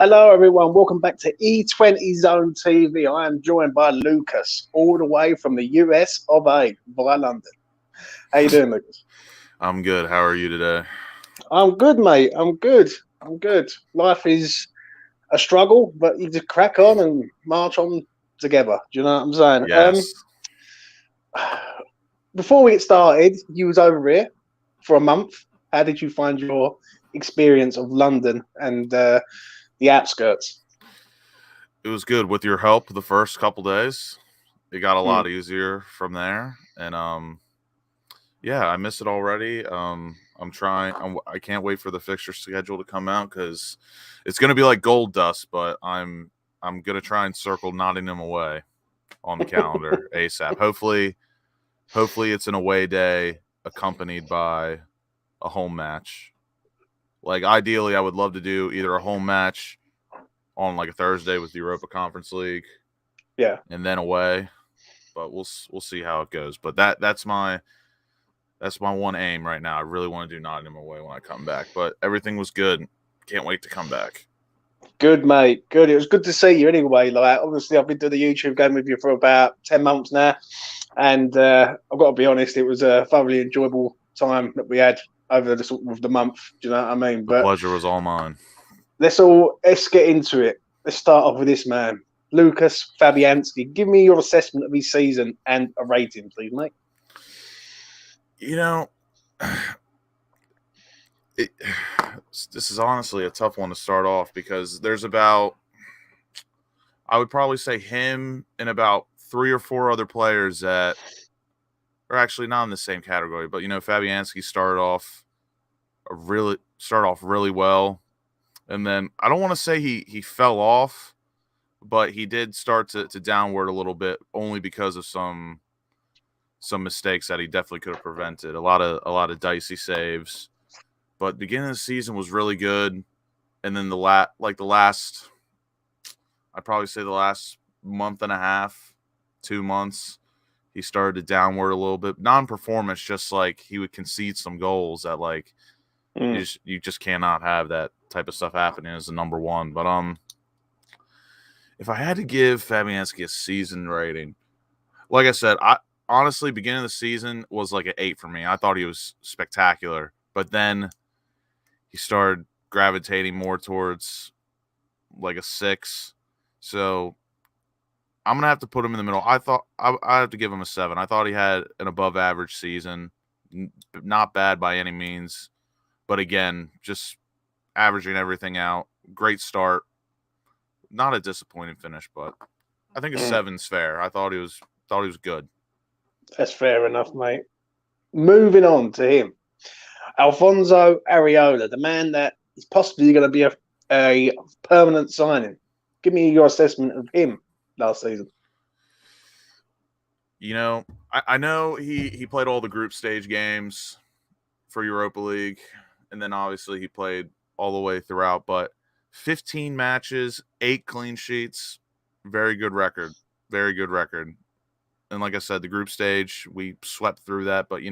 Hello, everyone. Welcome back to E20 Zone TV. I am joined by Lucas, all the way from the US of A, via London. How you doing, Lucas? I'm good. How are you today? I'm good, mate. I'm good. I'm good. Life is a struggle, but you just crack on and march on together. Do you know what I'm saying? Yes. Before we get started, you was over here for a month. How did you find your experience of London and the outskirts? It was good with your help the first couple days. It got a Mm. lot easier from there. And yeah, I miss it already. I'm trying. I can't wait for the fixture schedule to come out because it's going to be like gold dust, but I'm going to try and circle Nottingham away on the calendar ASAP. Hopefully it's an away day accompanied by a home match. Like ideally I would love to do either a home match on like a Thursday with the Europa Conference League, Yeah. and then away. But we'll see how it goes. But that's my one aim right now. I really want to do Nottingham away when I come back. But everything was good. Can't wait to come back. Good, mate. Good. It was good to see you anyway. Like, obviously, I've been doing the YouTube game with you for about 10 months now. And I've got to be honest, it was a thoroughly enjoyable time that we had over the sort of the month. Do you know what I mean? The But pleasure was all mine. let's get into it. Let's start off with this man, Lucas Fabianski. Give me your assessment of his season and a rating, please, mate. You know, this is honestly a tough one to start off because there's about, I would probably say him and about 3 or 4 other players that are actually not in the same category. But Fabianski started off really well, and then I don't want to say he fell off, but he did start to downward a little bit, only because of some mistakes that he definitely could have prevented. A lot of dicey saves, but beginning of the season was really good, and then the last, I'd probably say the last month and a half, 2 months, he started to downward a little bit. Non-performance, just like he would concede some goals that like you just cannot have that type of stuff happening as a number one. But if I had to give Fabianski a season rating, like I said, I honestly beginning of the season was like an 8 for me. I thought he was spectacular, but then he started gravitating more towards like a 6. So I'm gonna have to put him in the middle. I thought I have to give him a 7. I thought he had an above average season, not bad by any means, but again, just averaging everything out. Great start, not a disappointing finish, but I think a 7's fair. I thought he was good. That's fair enough, mate. Moving on to him, Alfonso Areola, the man that is possibly going to be a permanent signing. Give me your assessment of him last season. I know he played all the group stage games for Europa League, and then obviously he played all the way throughout, but 15 matches, 8 clean sheets, very good record. Very good record. And like I said, the group stage, we swept through that, but I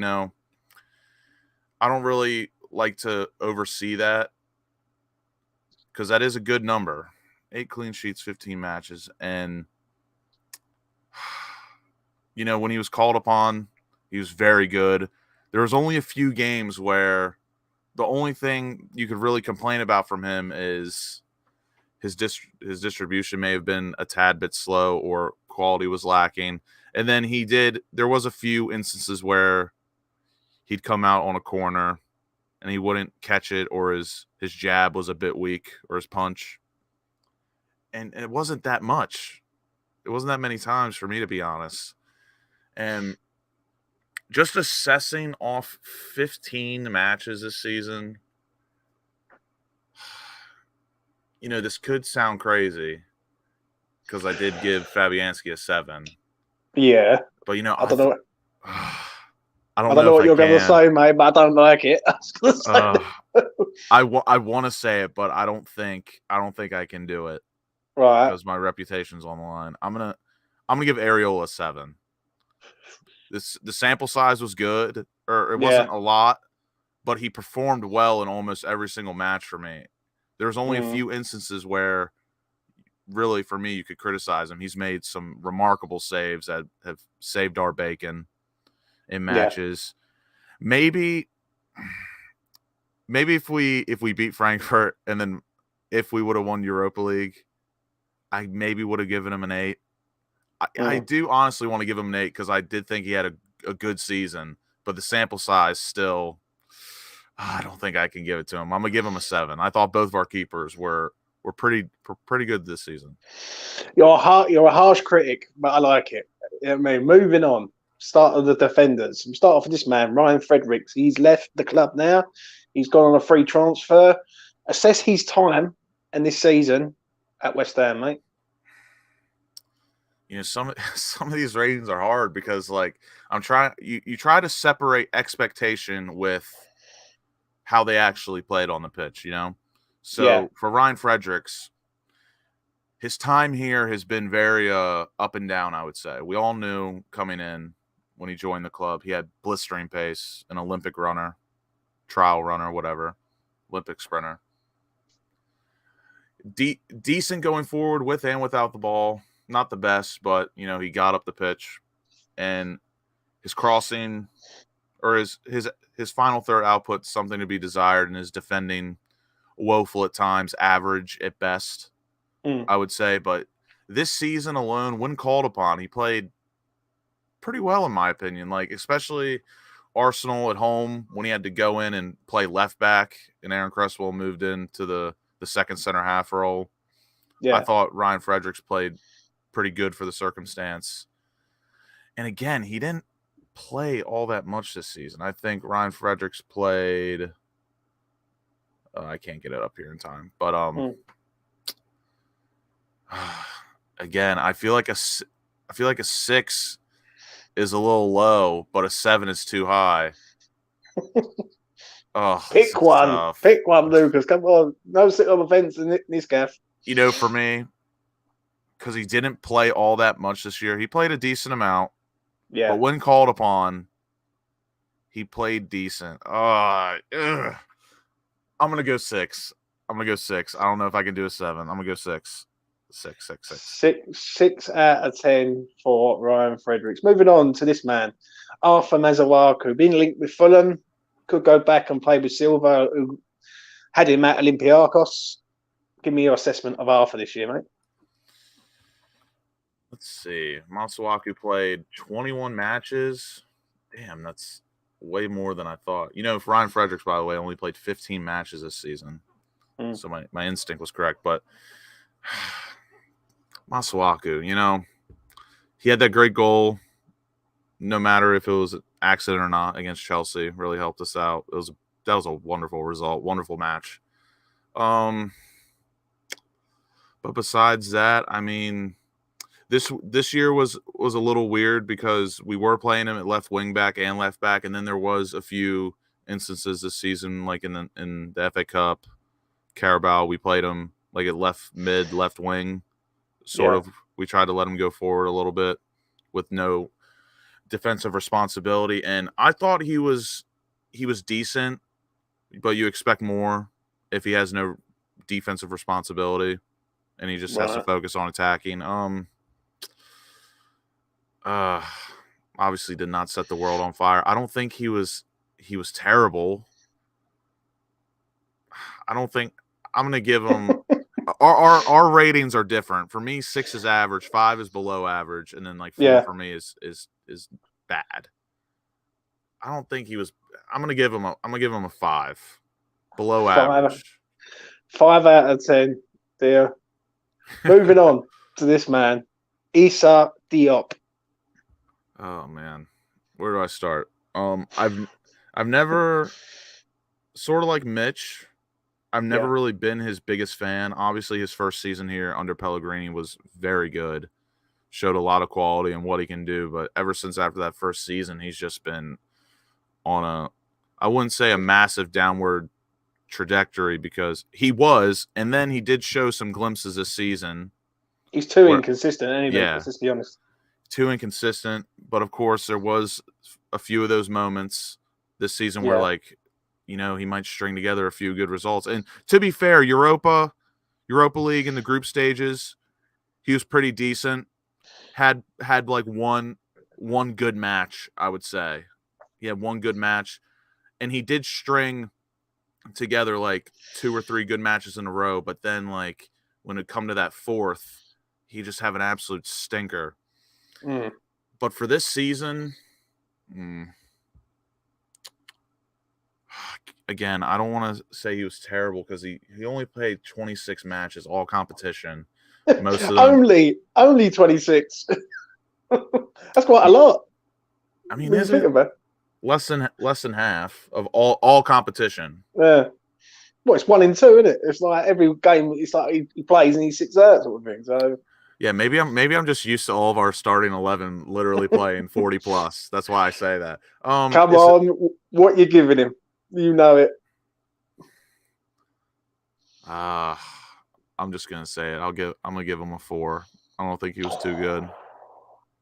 don't really like to oversee that because that is a good number. 8 clean sheets, 15 matches. And, when he was called upon, he was very good. There was only a few games where the only thing you could really complain about from him is his distribution may have been a tad bit slow or quality was lacking. And then there was a few instances where he'd come out on a corner and he wouldn't catch it, or his jab was a bit weak, or his punch. And it wasn't that much. It wasn't that many times for me, to be honest. And just assessing off 15 matches this season, this could sound crazy because I did give Fabianski a 7. Yeah. But, I don't know. I don't know what you're going to say, mate, but I don't like it. I want to say it, but I don't think I can do it. Right. Because my reputation's on the line. I'm gonna give Areola a 7. The sample size was good, or it wasn't a lot, but he performed well in almost every single match for me. There's only a few instances where, really, for me, you could criticize him. He's made some remarkable saves that have saved our bacon in matches. Maybe if we beat Frankfurt and then if we would have won Europa League, I maybe would have given him an 8. I do honestly want to give him an 8 because I did think he had a good season, but the sample size still, I don't think I can give it to him. I'm gonna give him a 7. I thought both of our keepers were pretty good this season. You're a harsh critic, but I like it. I mean, moving on. Start of the defenders. We start off with this man, Ryan Fredericks. He's left the club now. He's gone on a free transfer. Assess his time and this season at West Ham, mate. You know, some of these ratings are hard because, like, I'm trying. You try to separate expectation with how they actually played on the pitch. You know, so for Ryan Fredericks, his time here has been very up and down. I would say we all knew coming in when he joined the club, he had blistering pace, an Olympic runner, trial runner, whatever, Olympic sprinter. Decent going forward with and without the ball. Not the best, but, you know, he got up the pitch. And his crossing or his final third output, something to be desired, and his defending woeful at times, average at best, I would say. But this season alone, when called upon, he played pretty well, in my opinion. Like, especially Arsenal at home, when he had to go in and play left back, and Aaron Cresswell moved into the second center half role. I thought Ryan Fredericks played pretty good for the circumstance. And again, he didn't play all that much this season. I think Ryan Fredericks played I can't get it up here in time, but again, I feel like a 6 is a little low, but a 7 is too high. Pick one, Lucas. Come on, no sit on the fence in this gaff. You know, for me, because he didn't play all that much this year. He played a decent amount. Yeah. But when called upon, he played decent. I'm going to go 6. I don't know if I can do a 7. I'm going to go 6. 6. 6 out of 10 for Ryan Fredericks. Moving on to this man, Arthur Masuaku, been linked with Fulham. Could go back and play with Silva, who had him at Olympiacos. Give me your assessment of Arthur this year, mate. Let's see. Masuaku played 21 matches. Damn, that's way more than I thought. You know, if Ryan Fredericks, by the way, only played 15 matches this season. So my instinct was correct. But Masuaku, you know, he had that great goal, no matter if it was an accident or not, against Chelsea. Really helped us out. That was a wonderful result, wonderful match. But besides that, I mean, this year was a little weird because we were playing him at left wing back and left back, and then there was a few instances this season, like in the FA Cup, Carabao, we played him like at left mid, left wing, sort of. We tried to let him go forward a little bit with no defensive responsibility, and I thought he was decent, but you expect more if he has no defensive responsibility and he just has to focus on attacking. Obviously did not set the world on fire. I don't think he was terrible. I don't think I'm going to give him our ratings are different. For me, 6 is average, 5 is below average, and then like 4 for me is bad. I don't think he was. I'm going to give him a 5, below average. 5 out of 10. There. Moving on to this man, Issa Diop. Oh man, where do I start? I've never, sort of like Mitch, I've never really been his biggest fan. Obviously, his first season here under Pellegrini was very good, showed a lot of quality and what he can do. But ever since after that first season, he's just been on I wouldn't say a massive downward trajectory, because he was, and then he did show some glimpses this season. He's too inconsistent, anyway. Let's just be honest. Too inconsistent, but of course there was a few of those moments this season where, like, he might string together a few good results. And to be fair, Europa League in the group stages, he was pretty decent. Had like one good match, I would say. He had one good match, and he did string together like 2 or 3 good matches in a row, but then like when it come to that fourth, he just have an absolute stinker. But for this season, again, I don't want to say he was terrible because he only played 26 matches, all competition. Most of them only 26. That's quite a lot. I mean, is it less than half of all competition? Yeah. Well, it's 1 in 2, isn't it? It's like every game. It's like he plays and he sits there, sort of thing. So yeah, maybe I'm just used to all of our starting 11 literally playing 40 plus. That's why I say that. Come on, what you giving him? You know it. I'm just gonna say it. I'm gonna give him a 4. I don't think he was too good.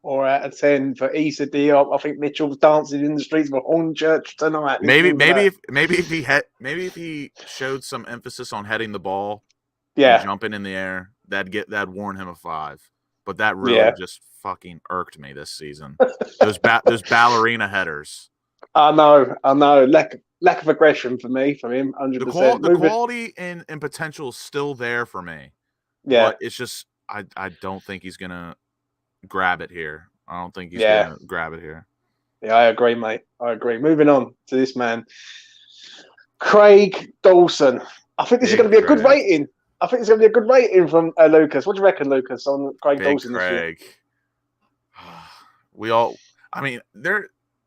4 out of 10 for Issa Diop. I think Mitchell's dancing in the streets of Hornchurch tonight. Maybe if he showed some emphasis on heading the ball, and jumping in the air, that'd warn him a 5. But that really just fucking irked me this season. Those ballerina headers. I know. Lack of aggression from him, 100%. The quality and potential is still there for me. Yeah. But it's just I don't think he's gonna grab it here. I don't think he's gonna grab it here. Yeah, I agree, mate. I agree. Moving on to this man, Craig Dawson. I think this is going to be a good rating. I think it's going to be a good rating from Lucas. What do you reckon, Lucas, on Craig Dawson this year?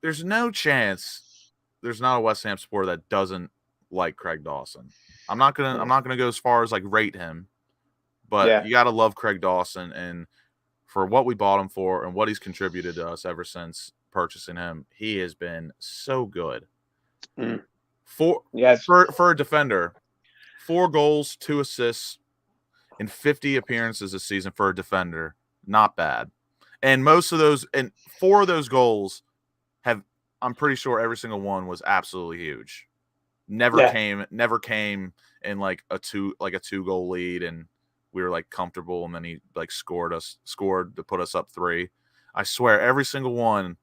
There's no chance there's not a West Ham supporter that doesn't like Craig Dawson. I'm not gonna go as far as like rate him, but you gotta love Craig Dawson, and for what we bought him for and what he's contributed to us ever since purchasing him, he has been so good. For a defender, 4 goals, 2 assists, in 50 appearances this season for a defender, not bad. And 4 of those goals I'm pretty sure every single one was absolutely huge. Never came in like a 2-goal lead and we were like comfortable, and then he like scored to put us up 3. I swear every single one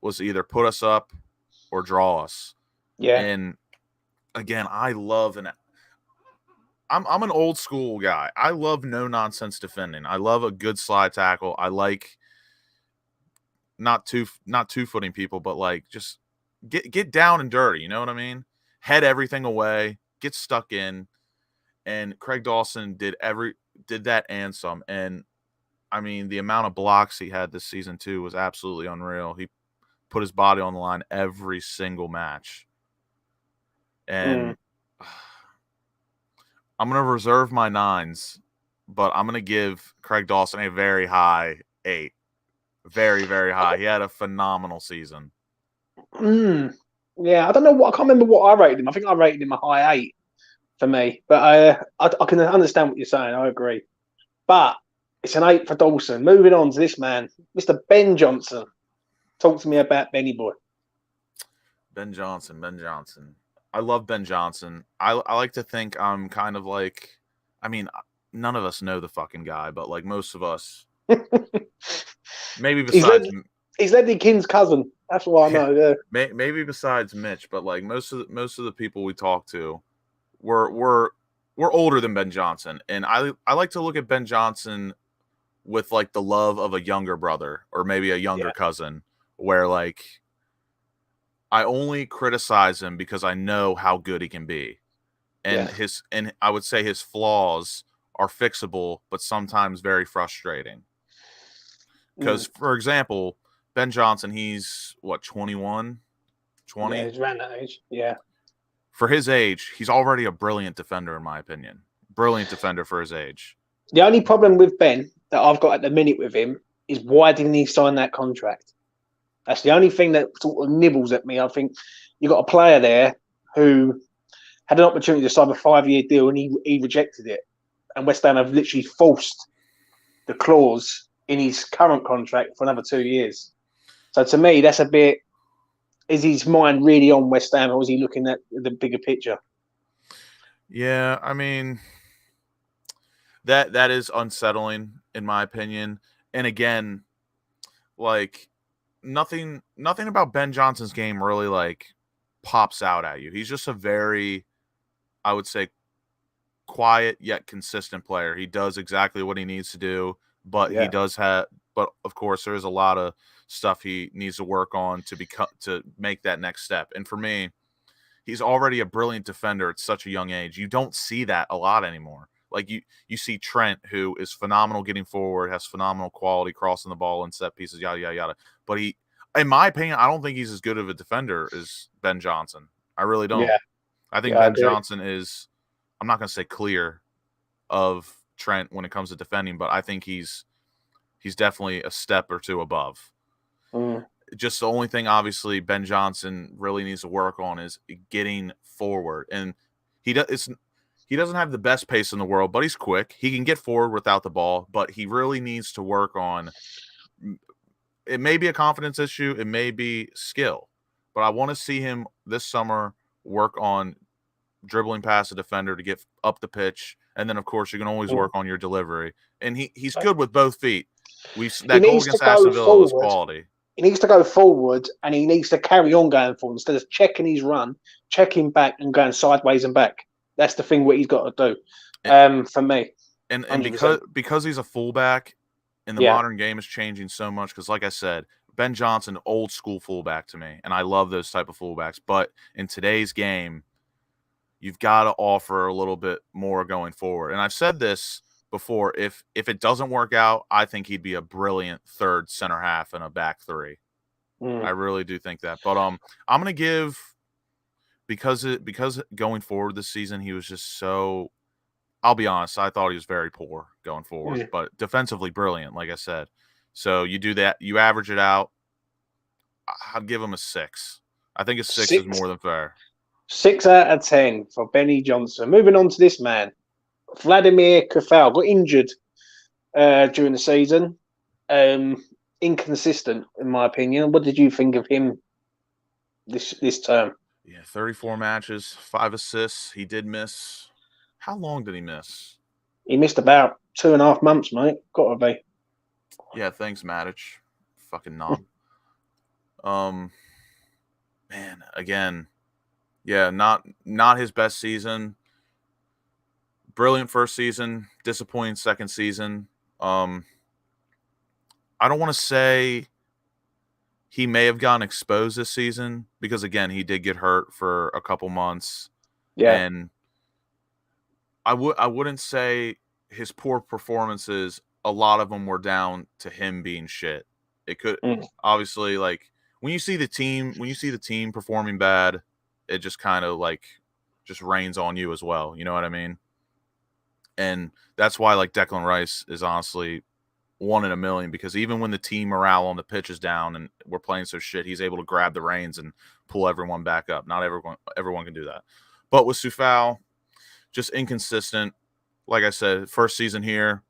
was either put us up or draw us. Yeah. And again, I'm an old school guy. I love no nonsense defending. I love a good slide tackle. I like not two-footing people, but like just get down and dirty. You know what I mean? Head everything away, get stuck in. And Craig Dawson did that and some. And I mean, the amount of blocks he had this season too was absolutely unreal. He put his body on the line every single match. And I'm going to reserve my 9s, but I'm going to give Craig Dawson a very high 8. Very, very high. He had a phenomenal season. Yeah, I don't know I can't remember what I rated him. I think I rated him a high 8 for me. But I can understand what you're saying. I agree. But it's an 8 for Dawson. Moving on to this man, Mr. Ben Johnson. Talk to me about Benny boy. Ben Johnson. I love Ben Johnson. I like to think I'm kind of like, I mean, none of us know the fucking guy, but like most of us, maybe besides he's Ledley King's cousin. That's what I know. Yeah. Maybe besides Mitch, but like most of the people we talk to, we're older than Ben Johnson, and I like to look at Ben Johnson with like the love of a younger brother or maybe a younger cousin, where like I only criticize him because I know how good he can be, and I would say his flaws are fixable, but sometimes very frustrating. Because, for example, Ben Johnson, he's, 21? 20? Yeah, he's around that age, yeah. For his age, he's already a brilliant defender, in my opinion. Brilliant defender for his age. The only problem with Ben that I've got at the minute with him is why didn't he sign that contract? That's the only thing that sort of nibbles at me. I think you've got a player there who had an opportunity to sign a 5-year deal and he rejected it. And West Ham have literally forced the clause in his current contract for another 2 years. So to me, that's a bit is his mind really on West Ham, or is he looking at the bigger picture? Yeah, I mean that is unsettling in my opinion. And again, like nothing about Ben Johnson's game really like pops out at you. He's just a very, I would say, quiet yet consistent player. He does exactly what he needs to do, but Yeah. but of course there is a lot of stuff he needs to work on to make that next step. And for me, he's already a brilliant defender at such a young age. You don't see that a lot anymore. Like you see Trent, who is phenomenal getting forward, has phenomenal quality crossing the ball and set pieces, yada yada yada. But he, in my opinion, I don't think he's as good of a defender as Ben Johnson. I really don't. Yeah. I think Yeah, I Ben agree. Johnson is, I'm not going to say clear of Trent when it comes to defending, but I think he's definitely a step or two above. Mm. Just the only thing, obviously, Ben Johnson really needs to work on is getting forward, and he doesn't have the best pace in the world, but he's quick. He can get forward without the ball, but he really needs to work on. It may be a confidence issue, it may be skill, but I want to see him this summer work on dribbling past a defender to get up the pitch, and then of course you can always Mm. work on your delivery. And he's good with both feet. He That goal needs to against go Aston Villa was forward. quality. He needs to go forward, and he needs to carry on going forward instead of checking his run, checking back, and going sideways and back. That's the thing what he's got to do. For me, And 100%. because he's a fullback, and the modern game is changing so much. Because like I said, Ben Johnson, old school fullback to me, and I love those type of fullbacks. But in today's game, you've got to offer a little bit more going forward. And I've said this before: if it doesn't work out, I think he'd be a brilliant third center half in a back three. I really do think that. But I'm gonna give, because going forward this season he was just so. I'll be honest, I thought he was very poor going forward, but defensively brilliant, like I said. So you do that, you average it out. I'd give him a 6. I think a 6 is more than fair. 6 out of 10 for Benny Johnson. Moving on to this man, Vladimir Kafal got injured during the season. Inconsistent, in my opinion. What did you think of him this term? Yeah, 34 matches, 5 assists. He did miss. How long did he miss? He missed about 2.5 months, mate. Gotta be. Yeah, thanks, Matic. Fucking knob. Man, again, yeah, not his best season. Brilliant first season, disappointing second season. I don't want to say he may have gotten exposed this season because, again, he did get hurt for a couple months. Yeah. And I wouldn't say his poor performances, a lot of them were down to him being shit. It could obviously, like, when you see the team performing bad, it just kind of like just rains on you as well. You know what I mean? And that's why, like, Declan Rice is honestly 1 in a million, because even when the team morale on the pitch is down and we're playing so shit, he's able to grab the reins and pull everyone back up. Not everyone can do that. But with Coufal, just inconsistent. Like I said, first season here,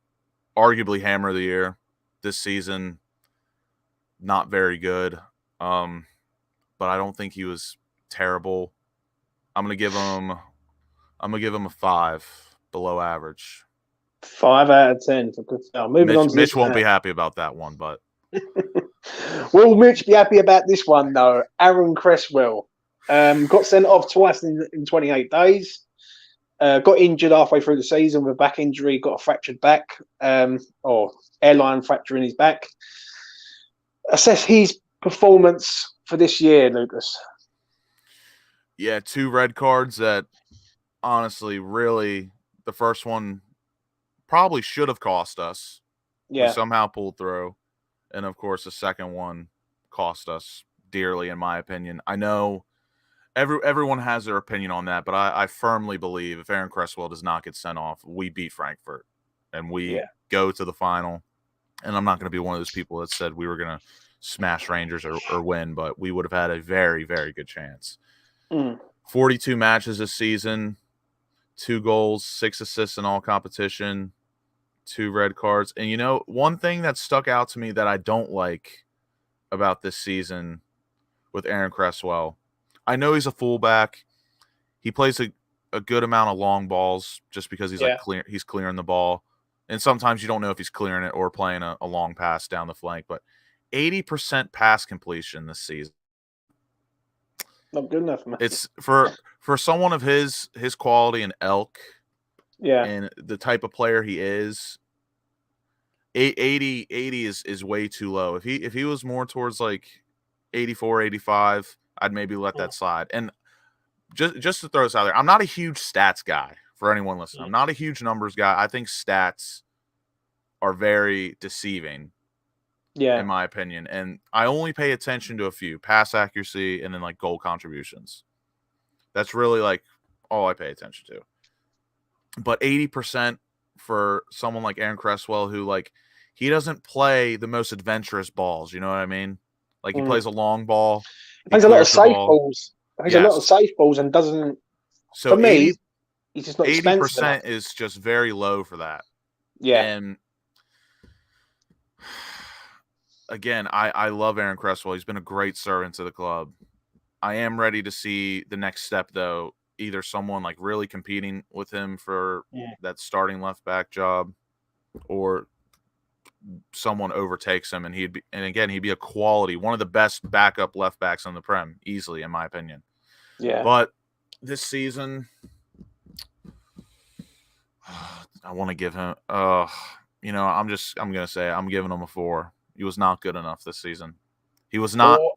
arguably hammer of the year. This season, not very good. But I don't think he was terrible. I'm gonna give him a 5, below average. 5 out of 10 for Kafal. Moving on to Mitch won't be happy about that one, but will Mitch be happy about this one though? Aaron Cresswell got sent off twice in 28 days. Got injured halfway through the season with a back injury, got a fractured back, or airline fracture in his back. Assess his performance for this year, Lucas. Yeah, 2 red cards that honestly, really, the first one probably should have cost us. Yeah. We somehow pulled through. And of course, the second one cost us dearly, in my opinion. I know everyone has their opinion on that, but I firmly believe if Aaron Cresswell does not get sent off, we beat Frankfurt and we go to the final. And I'm not going to be one of those people that said we were going to smash Rangers or win, but we would have had a very, very good chance. 42 matches this season, 2 goals, 6 assists in all competition, 2 red cards. And, you know, one thing that stuck out to me that I don't like about this season with Aaron Cresswell. I know he's a fullback. He plays a good amount of long balls just because he's clearing the ball. And sometimes you don't know if he's clearing it or playing a long pass down the flank. But 80% pass completion this season. Not good enough, man. It's for someone of his quality and ilk, and the type of player he is. 80 is way too low. If he was more towards like 84, 85, I'd maybe let that slide. And just to throw this out there, I'm not a huge stats guy for anyone listening. I'm not a huge numbers guy. I think stats are very deceiving. In my opinion. And I only pay attention to a few: pass accuracy and then like goal contributions. That's really like all I pay attention to. But 80% for someone like Aaron Cresswell, who like he doesn't play the most adventurous balls, you know what I mean? Like he plays a long ball. He plays a lot of safe balls. He's a lot of safe balls and doesn't. So for me, he's just not 80% is just very low for that. Yeah. And again, I love Aaron Cresswell. He's been a great servant to the club. I am ready to see the next step, though. Either someone like really competing with him for that starting left back job, or someone overtakes him, and he'd be a quality, one of the best backup left backs on the Prem, easily, in my opinion. Yeah. But this season, I want to give him. I'm gonna say I'm giving him a 4. He was not good enough this season. He was not. 4.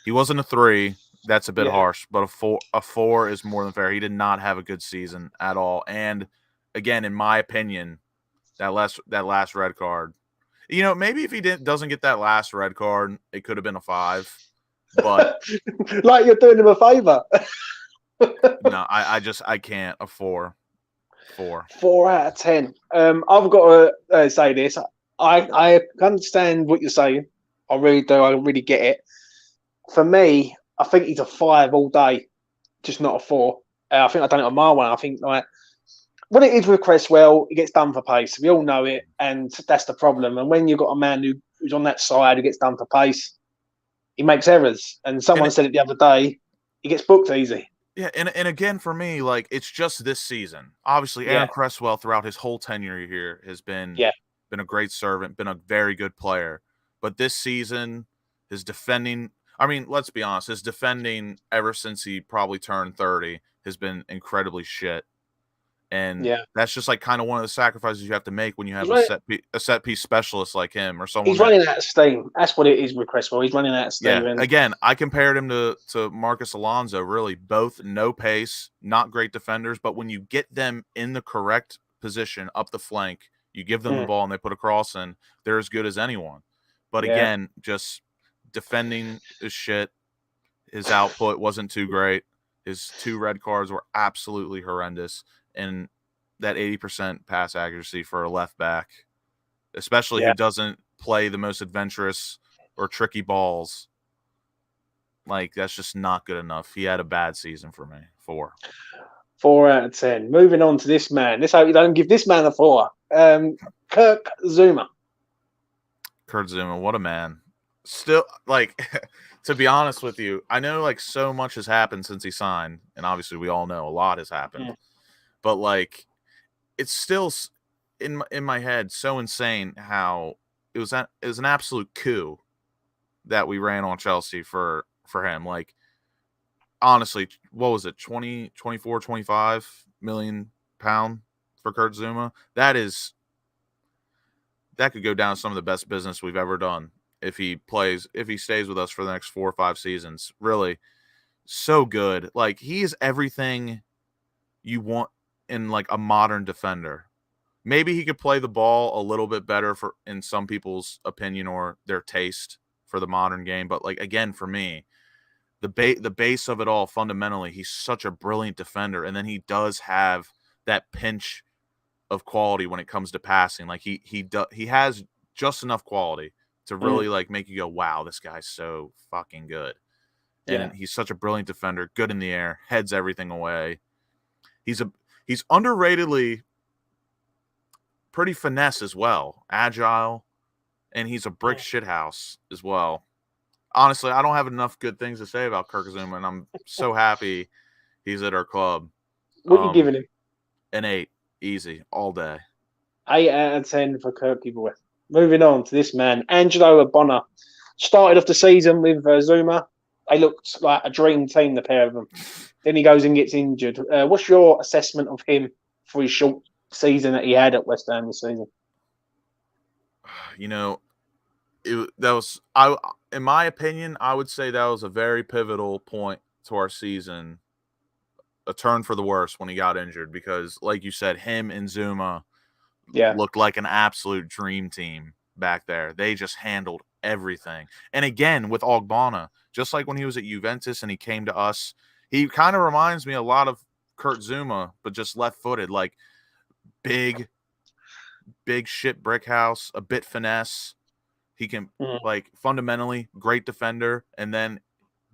He wasn't a 3. That's a bit harsh, but a 4 is more than fair. He did not have a good season at all. And again, in my opinion, that last red card, maybe if he doesn't get that last red card, it could have been a 5. But like you're doing him a favor. No, I can't. A 4. 4 out of 10. I've got to say this. I understand what you're saying. I really do. I really get it. For me, I think he's a 5 all day, just not a 4. I think I've done it on my one. I think like when it is with Cresswell, he gets done for pace. We all know it, and that's the problem. And when you've got a man who's on that side who gets done for pace, he makes errors. And someone said it the other day, he gets booked easy. Yeah, and again, for me, like, it's just this season. Obviously, Aaron Cresswell, throughout his whole tenure here, has been a great servant, been a very good player. But this season, his defending, I mean, let's be honest, his defending ever since he probably turned 30 has been incredibly shit. And that's just like kind of one of the sacrifices you have to make when you have a set piece specialist like him, or someone. He's running out of steam. That's what it is with Cresswell. He's running out of steam. Yeah. Again, I compared him to Marcus Alonso. Really, both no pace, not great defenders, but when you get them in the correct position up the flank, you give them the ball and they put a cross in, they're as good as anyone. But again, just defending is shit. His output wasn't too great. His 2 red cards were absolutely horrendous. And that 80% pass accuracy for a left back, especially who doesn't play the most adventurous or tricky balls, like, that's just not good enough. He had a bad season for me. 4. 4 out of 10. Moving on to this man. Let's hope you don't give this man a 4. Kurt Zouma. Kurt Zouma, what a man. Still, like, to be honest with you, I know, like, so much has happened since he signed, and obviously we all know a lot has happened. Yeah. But, like, it's still in my head so insane how it was an absolute coup that we ran on Chelsea for him. Like, honestly, what was it, 24, 25 million pound for Kurt Zouma? That could go down as some of the best business we've ever done if he stays with us for the next 4 or 5 seasons. Really, so good. Like, he is everything you want in, like, a modern defender. Maybe he could play the ball a little bit better in some people's opinion or their taste for the modern game. But, like, again, for me, the base of it all, fundamentally, he's such a brilliant defender. And then he does have that pinch of quality when it comes to passing. Like, he has just enough quality to really like make you go, wow, this guy's so fucking good. And he's such a brilliant defender, good in the air, heads everything away. He's underratedly pretty finesse as well, agile, and he's a brick shithouse as well. honestly, I don't have enough good things to say about Kirk Zuma, and I'm so happy he's at our club. What are you giving him? An 8, easy, all day. 8 out of 10 for Kirky Boy. Moving on to this man, Angelo Ogbonna. Started off the season with Zuma. They looked like a dream team, the pair of them. Then he goes and gets injured. What's your assessment of him for his short season that he had at West Ham this season? You know, in my opinion, I would say that was a very pivotal point to our season. A turn for the worse when he got injured because, like you said, him and Zuma looked like an absolute dream team back there. They just handled everything. And again, with Ogbonna, just like when he was at Juventus and he came to us, he kind of reminds me a lot of Kurt Zuma, but just left-footed, like big shit brick house, a bit finesse. He can, like, fundamentally great defender. And then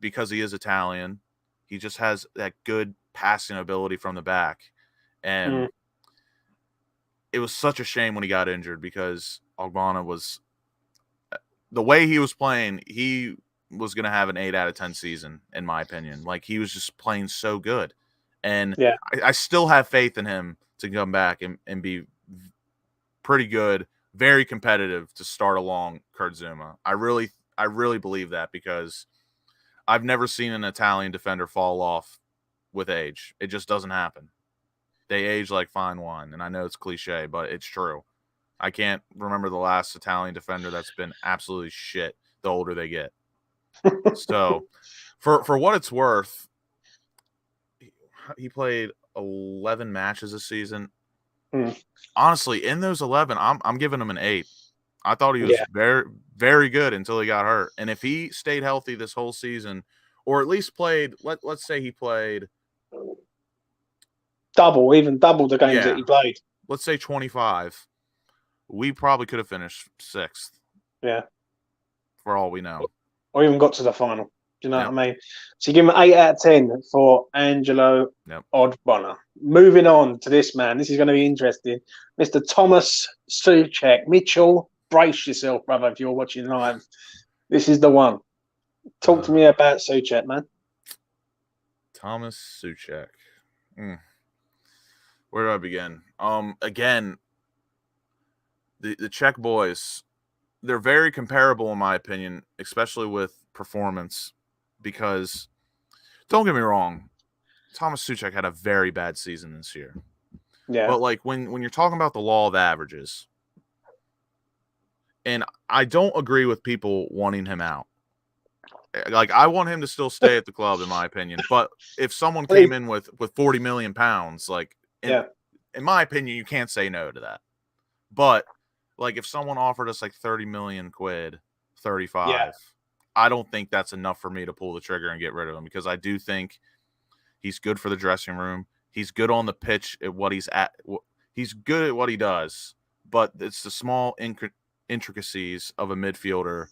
because he is Italian, he just has that good passing ability from the back. And it was such a shame when he got injured because Ogbonna was – the way he was playing, he was going to have an 8 out of 10 season, in my opinion. Like, he was just playing so good. And I still have faith in him to come back and be pretty good, very competitive to start along Kurt Zuma. I really believe that because I've never seen an Italian defender fall off with age. It just doesn't happen. They age like fine wine, and I know it's cliche, but it's true. I can't remember the last Italian defender that's been absolutely shit the older they get. So, for what it's worth, he played 11 matches this season. Honestly, in those 11, I'm giving him an 8. I thought he was very, very good until he got hurt. And if he stayed healthy this whole season, or at least played, let's say he played double the games that he played. Let's say 25. We probably could have finished 6th. Yeah. For all we know. Or even got to the final. Do you know what I mean? So you give him an 8 out of 10 for Angelo Ogbonna. Moving on to this man. This is going to be interesting. Mr. Thomas Souček. Mitchell, brace yourself, brother, if you're watching live. This is the one. Talk to me about Souček, man. Thomas Souček. Where do I begin? Again, the Czech boys, they're very comparable in my opinion, especially with performance, because don't get me wrong, Thomas Souček had a very bad season this year. Yeah. But like when you're talking about the law of averages, and I don't agree with people wanting him out. Like, I want him to still stay at the club, in my opinion. But if someone came in with 40 million pounds, like, in my opinion, you can't say no to that. But like, if someone offered us like 30 million quid, 35, I don't think that's enough for me to pull the trigger and get rid of him, because I do think he's good for the dressing room. He's good on the pitch at what he's at. He's good at what he does, but it's the small intricacies of a midfielder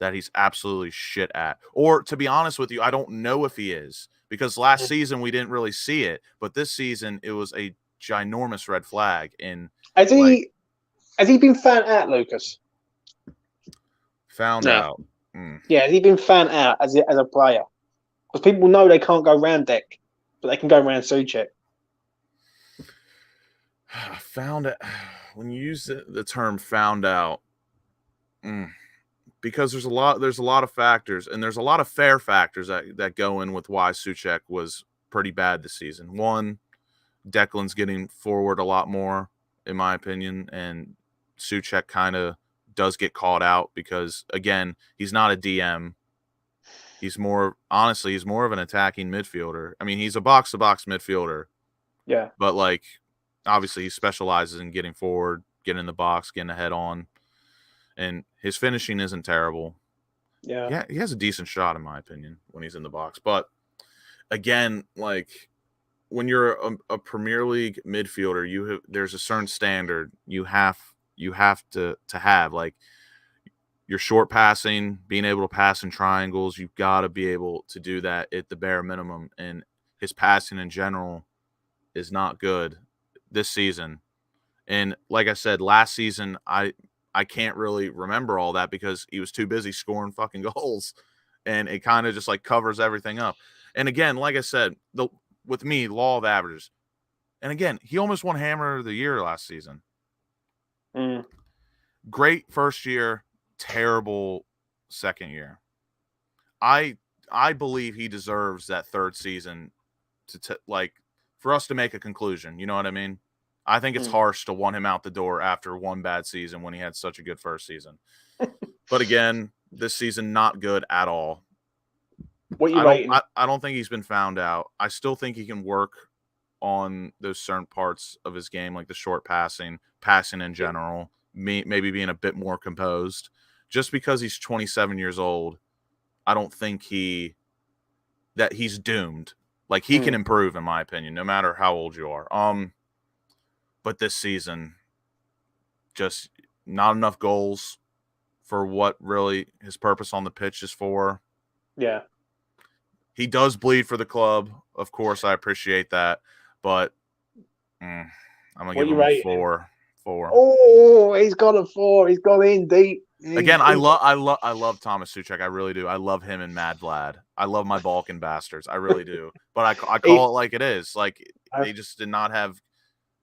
that he's absolutely shit at. Or, to be honest with you, I don't know if he is, because last season we didn't really see it, but this season it was a ginormous red flag. And has he been found out, Lucas? Found out? Yeah, has he been found out as a player? Because people know they can't go round Deck, but they can go round Souček. Found it. When you use the term "found out," because there's a lot of factors, and there's a lot of fair factors that go in with why Souček was pretty bad this season. One, Declan's getting forward a lot more, in my opinion, and Souček kind of does get caught out because, again, he's not a DM. He's more of an attacking midfielder. I mean, he's a box-to-box midfielder. Yeah. But, like, obviously he specializes in getting forward, getting in the box, getting a head on. And his finishing isn't terrible. Yeah, he has a decent shot, in my opinion, when he's in the box. But, again, like, when you're a Premier League midfielder, there's a certain standard you have to have. Like, your short passing, being able to pass in triangles, you've got to be able to do that at the bare minimum. And his passing in general is not good this season. And like I said, last season, I can't really remember all that because he was too busy scoring fucking goals. and it kind of just like covers everything up. And again, like I said, with me, law of averages. And again, he almost won Hammer of the Year last season. Great first year, terrible second year. I believe he deserves that third season to like for us to make a conclusion. You know what I mean? I think it's harsh to want him out the door after one bad season when he had such a good first season. But again, this season not good at all. What you rating? I don't think he's been found out. I still think he can work on those certain parts of his game, like the short passing in general, maybe being a bit more composed. Just because he's 27 years old, I don't think he's doomed. Like he can improve, in my opinion, no matter how old you are. But this season, just not enough goals for what really his purpose on the pitch is for. Yeah. He does bleed for the club. Of course, I appreciate that. But I'm going to give him a 4. Oh, he's got a 4. He's gone in deep. Again, I love Thomas Souček. I really do. I love him and Mad Vlad. I love my Balkan bastards. I really do. But I call it like it is. Like they just did not have,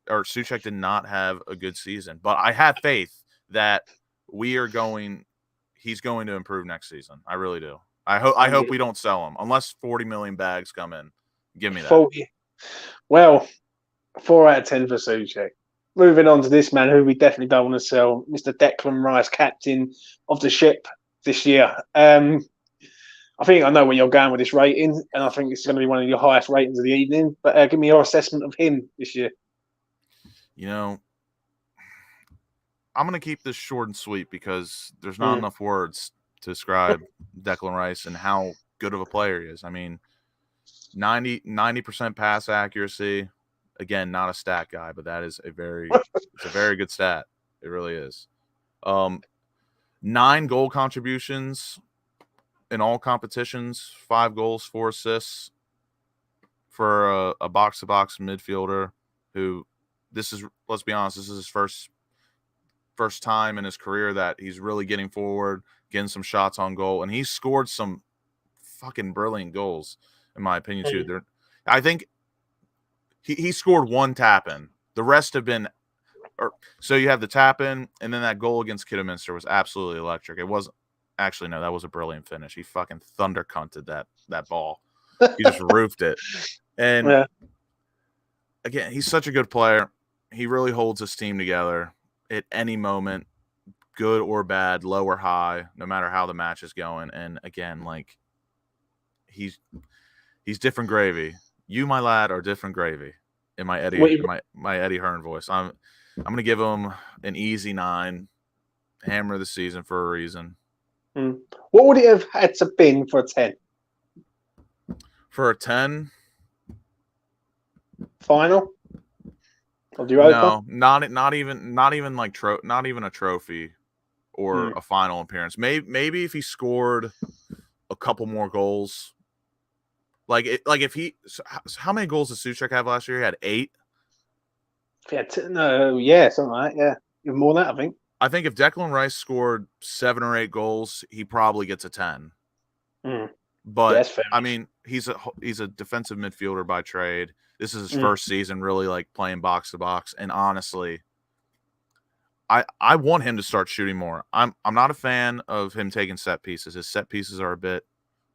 or Souček did not have a good season. But I have faith that he's going to improve next season. I really do. I hope we don't sell him unless 40 million bags come in. Give me that. 40. Well, 4 out of 10 for Souček. Moving on to this man who we definitely don't want to sell, Mr. Declan Rice, captain of the ship this year. I think I know where you're going with this rating, and I think it's going to be one of your highest ratings of the evening. But give me your assessment of him this year. You know, I'm going to keep this short and sweet because there's not enough words to describe Declan Rice and how good of a player he is. I mean, 90% pass accuracy. Again, not a stat guy, but that is it's a very good stat. It really is. 9 goal contributions in all competitions, 5 goals, 4 assists for a box-to-box midfielder who let's be honest, this is his first time in his career that he's really getting forward, getting some shots on goal, and he's scored some fucking brilliant goals, in my opinion, too. I think he scored 1 tap-in. The rest have been so you have the tap-in, and then that goal against Kidderminster was absolutely electric. It wasn't actually, no, that was a brilliant finish. He fucking thunder cunted that ball. He just roofed it. And again, he's such a good player. He really holds his team together at any moment, good or bad, low or high, no matter how the match is going. And again, like he's different gravy. You, my lad, are different gravy. In my Eddie Hearn voice, I'm gonna give him an easy 9, hammer of the season for a reason. What would it have had to been for a 10? For a 10, final? Or do you no, not even like not even a trophy or a final appearance. Maybe if he scored a couple more goals. Like if he, how many goals did Souček have last year? He had 8. Yeah, something like that. Yeah, even more than that, I think. I think if Declan Rice scored 7 or 8 goals, he probably gets a 10. But yeah, I mean, he's a defensive midfielder by trade. This is his first season really like playing box to box, and honestly, I want him to start shooting more. I'm not a fan of him taking set pieces. His set pieces are a bit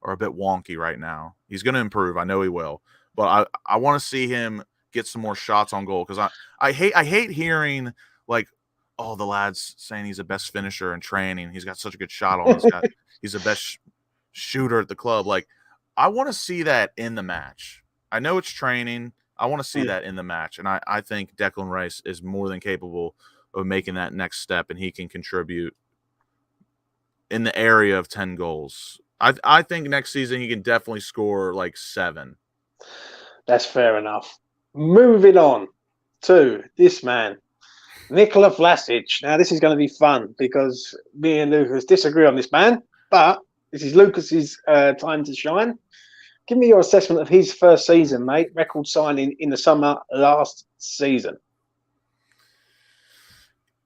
wonky right now. He's going to improve. I know he will. But I want to see him get some more shots on goal because I hate hearing like, oh, the lad's saying he's the best finisher in training. He's got such a good shot on. He's the best shooter at the club. Like, I want to see that in the match. I know it's training. I want to see that in the match. And I think Declan Rice is more than capable of making that next step, and he can contribute in the area of 10 goals. I think next season he can definitely score like 7. That's fair enough. Moving on to this man, Nikola Vlasic. Now, this is going to be fun because me and Lucas disagree on this man, but this is Lucas's time to shine. Give me your assessment of his first season, mate. Record signing in the summer last season.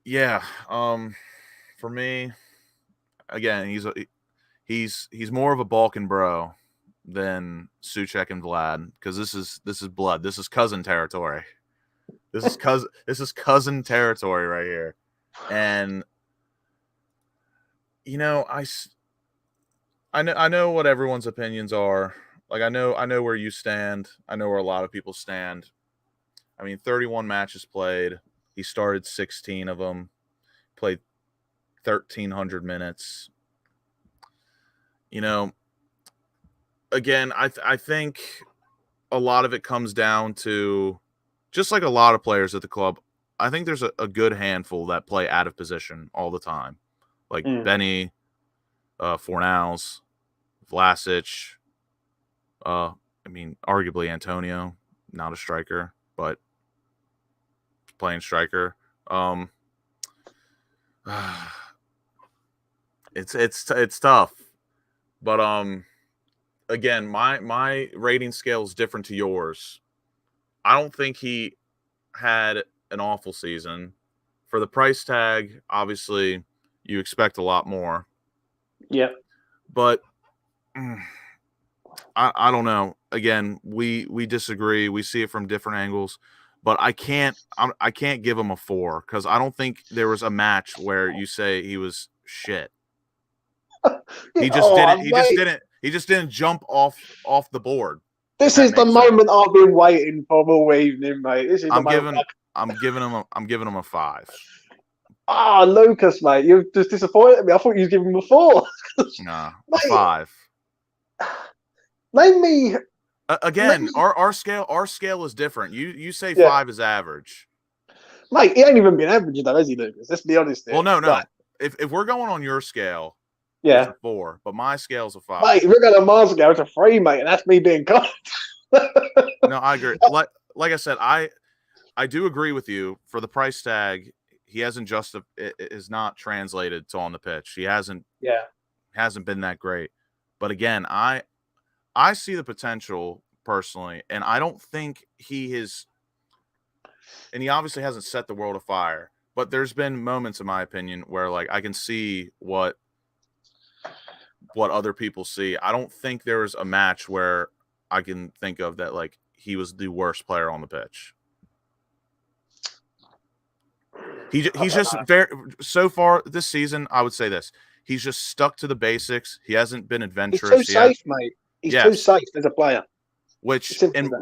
Yeah. For me, again, he's more of a Balkan bro than Suchek and Vlad, because this is blood. This is cousin territory. This is cousin territory right here. And I know what everyone's opinions are. Like I know where you stand. I know where a lot of people stand. I mean, 31 matches played. He started 16 of them. Played 1,300 minutes. Again, I think a lot of it comes down to, just like a lot of players at the club, I think there's a good handful that play out of position all the time. Like Benny, Fornals, Vlasic, arguably Antonio, not a striker, but playing striker. It's tough. But again, my rating scale is different to yours. I don't think he had an awful season. For the price tag, obviously, you expect a lot more. Yeah. But I don't know. Again, we disagree. We see it from different angles. But I can't give him a 4, because I don't think there was a match where you say he was shit. He just didn't jump off the board. This is the moment I've been waiting for all evening, mate. This is I'm giving him a 5. Ah, Lucas, mate, you've just disappointed me. I thought you was giving him a 4. Nah, a 5. Name me again. Our scale is different. You say 5 is average, mate. He ain't even been average though, has he, Lucas? Let's be honest here. Well, no. Right. If we're going on your scale, it's a 4, but my scale's a 5. Mate, if we're going on my scale, it's a 3, mate, and that's me being kind. No, I agree. Like I said, I do agree with you. For the price tag, he hasn't it is not translated to on the pitch. He hasn't been that great. But again, I see the potential personally, and I don't think he is, and he obviously hasn't set the world afire, but there's been moments, in my opinion, where like I can see what other people see. I don't think there was a match where I can think of that like he was the worst player on the pitch. He's just very, so far this season, I would say this. He's just stuck to the basics. He hasn't been adventurous. He's too safe, mate. He's too safe as a player. Which in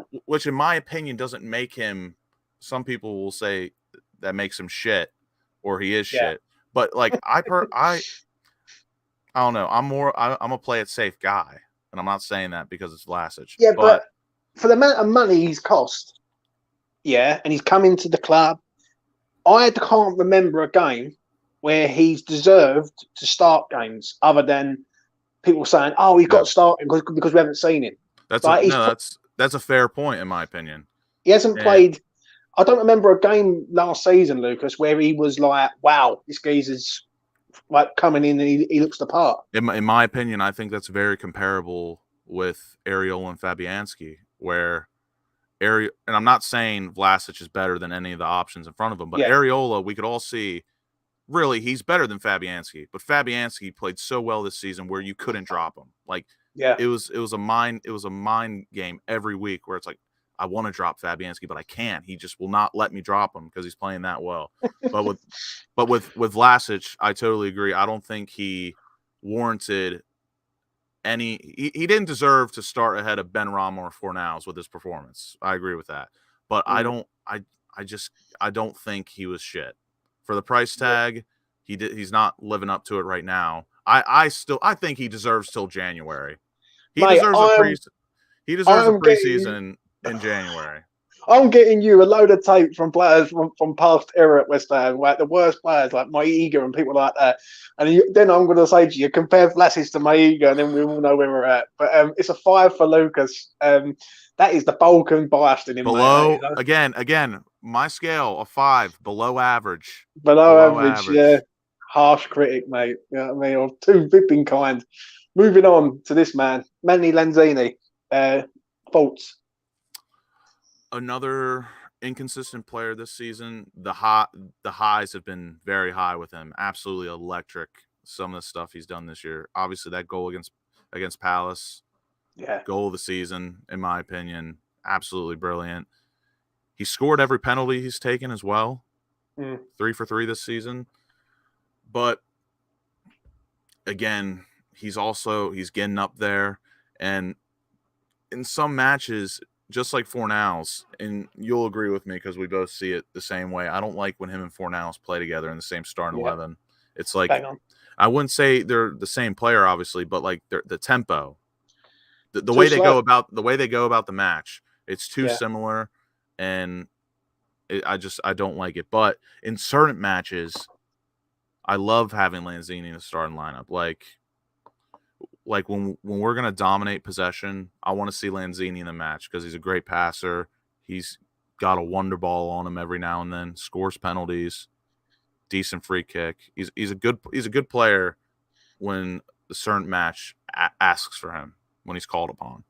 my opinion doesn't make him, some people will say that makes him shit or he is shit. But like I don't know. I'm a play it safe guy. And I'm not saying that because it's Vlasic. Yeah, but for the amount of money he's cost, and he's come into the club, I can't remember a game where he's deserved to start games other than people saying, "Oh, he's got to start because we haven't seen him." That's a fair point in my opinion. He hasn't played. I don't remember a game last season, Lucas, where he was like, "Wow, this geezer's like coming in and he looks the part." In my opinion, I think that's very comparable with Areola and Fabianski, where and I'm not saying Vlasic is better than any of the options in front of him, but Areola, we could all see, really, he's better than Fabianski. But Fabianski played so well this season where you couldn't drop him. Like, it was a mind game every week where it's like, I want to drop Fabianski, but I can't. He just will not let me drop him because he's playing that well. But with Vlasic, I totally agree. I don't think he warranted he didn't deserve to start ahead of Benrahma or Fornals with his performance. I agree with that. But I don't think he was shit. For the price tag, he's not living up to it right now. I think he deserves till January. He deserves a preseason in January. I'm getting you a load of tape from players from past era at West Ham, like the worst players like Maiga and people like that. And then I'm going to say to you, compare Vlasic to Maiga, and then we all know where we're at. But it's a 5 for Lucas. That is the Balkan bastard in below. Again, my scale, a 5, below average. Below average, yeah. Harsh critic, mate. You know what I mean? Or too vipping kind. Moving on to this man, Manny Lanzini. Faults. Another inconsistent player this season. The highs have been very high with him. Absolutely electric some of the stuff he's done this year. Obviously, that goal against Palace, goal of the season, in my opinion, absolutely brilliant. He scored every penalty he's taken as well, 3 for 3 this season. But again, he's getting up there, and in some matches, just like Fornals, and you'll agree with me because we both see it the same way. I don't like when him and Fornals play together in the same starting 11. It's like, I wouldn't say they're the same player, obviously, but like the tempo, the way they go about the match, it's too similar, and I don't like it. But in certain matches, I love having Lanzini in the starting lineup. Like when we're going to dominate possession, I want to see Lanzini in the match because he's a great passer. He's got a wonder ball on him every now and then, scores penalties, decent free kick. He's a good player when the certain match asks for him, when he's called upon.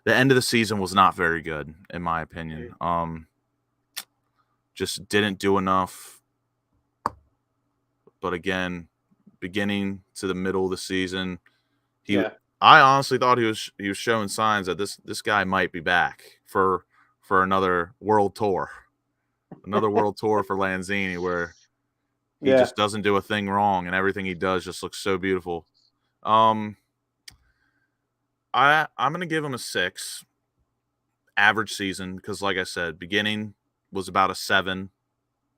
The end of the season was not very good, in my opinion. Just didn't do enough. But again, beginning to the middle of the season, I honestly thought he was showing signs that this guy might be back for another world tour. Another world tour for Lanzini, where he just doesn't do a thing wrong and everything he does just looks so beautiful. I'm going to give him a 6 average season because, like I said, beginning was about a 7.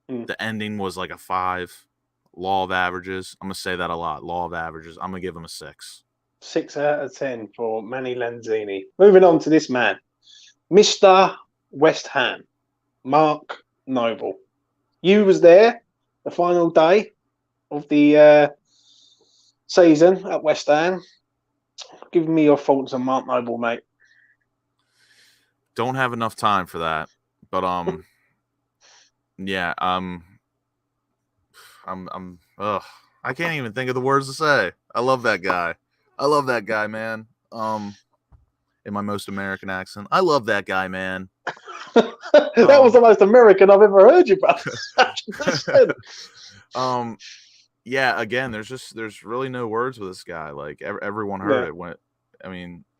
The ending was like a 5. Law of averages. I'm going to say that a lot. Law of averages. I'm going to give him a 6. 6 out of 10 for Manny Lanzini. Moving on to this man, Mr. West Ham, Mark Noble. You was there the final day of the season at West Ham. Give me your thoughts on Mark Noble, mate. Don't have enough time for that, but yeah, I can't even think of the words to say. I love that guy. I love that guy, man. In my most American accent, I love that guy, man. That was the most American I've ever heard you, bro. Yeah. Again, there's really no words with this guy. Like everyone heard it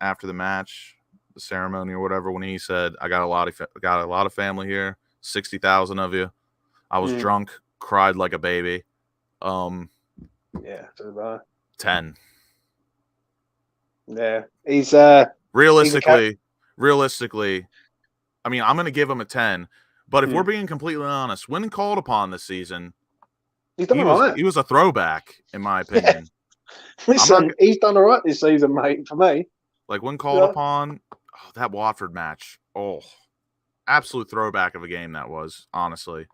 after the match, the ceremony or whatever, when he said, "I got a lot of family here, 60,000 of you." I was drunk, cried like a baby. So did I. 10. Yeah, he's realistically. I mean, I'm going to give him a 10. But if we're being completely honest, when called upon this season, he was a throwback, in my opinion. Listen, he's done all right this season, mate. For me, like when called upon, that Watford match, absolute throwback of a game that was. Honestly,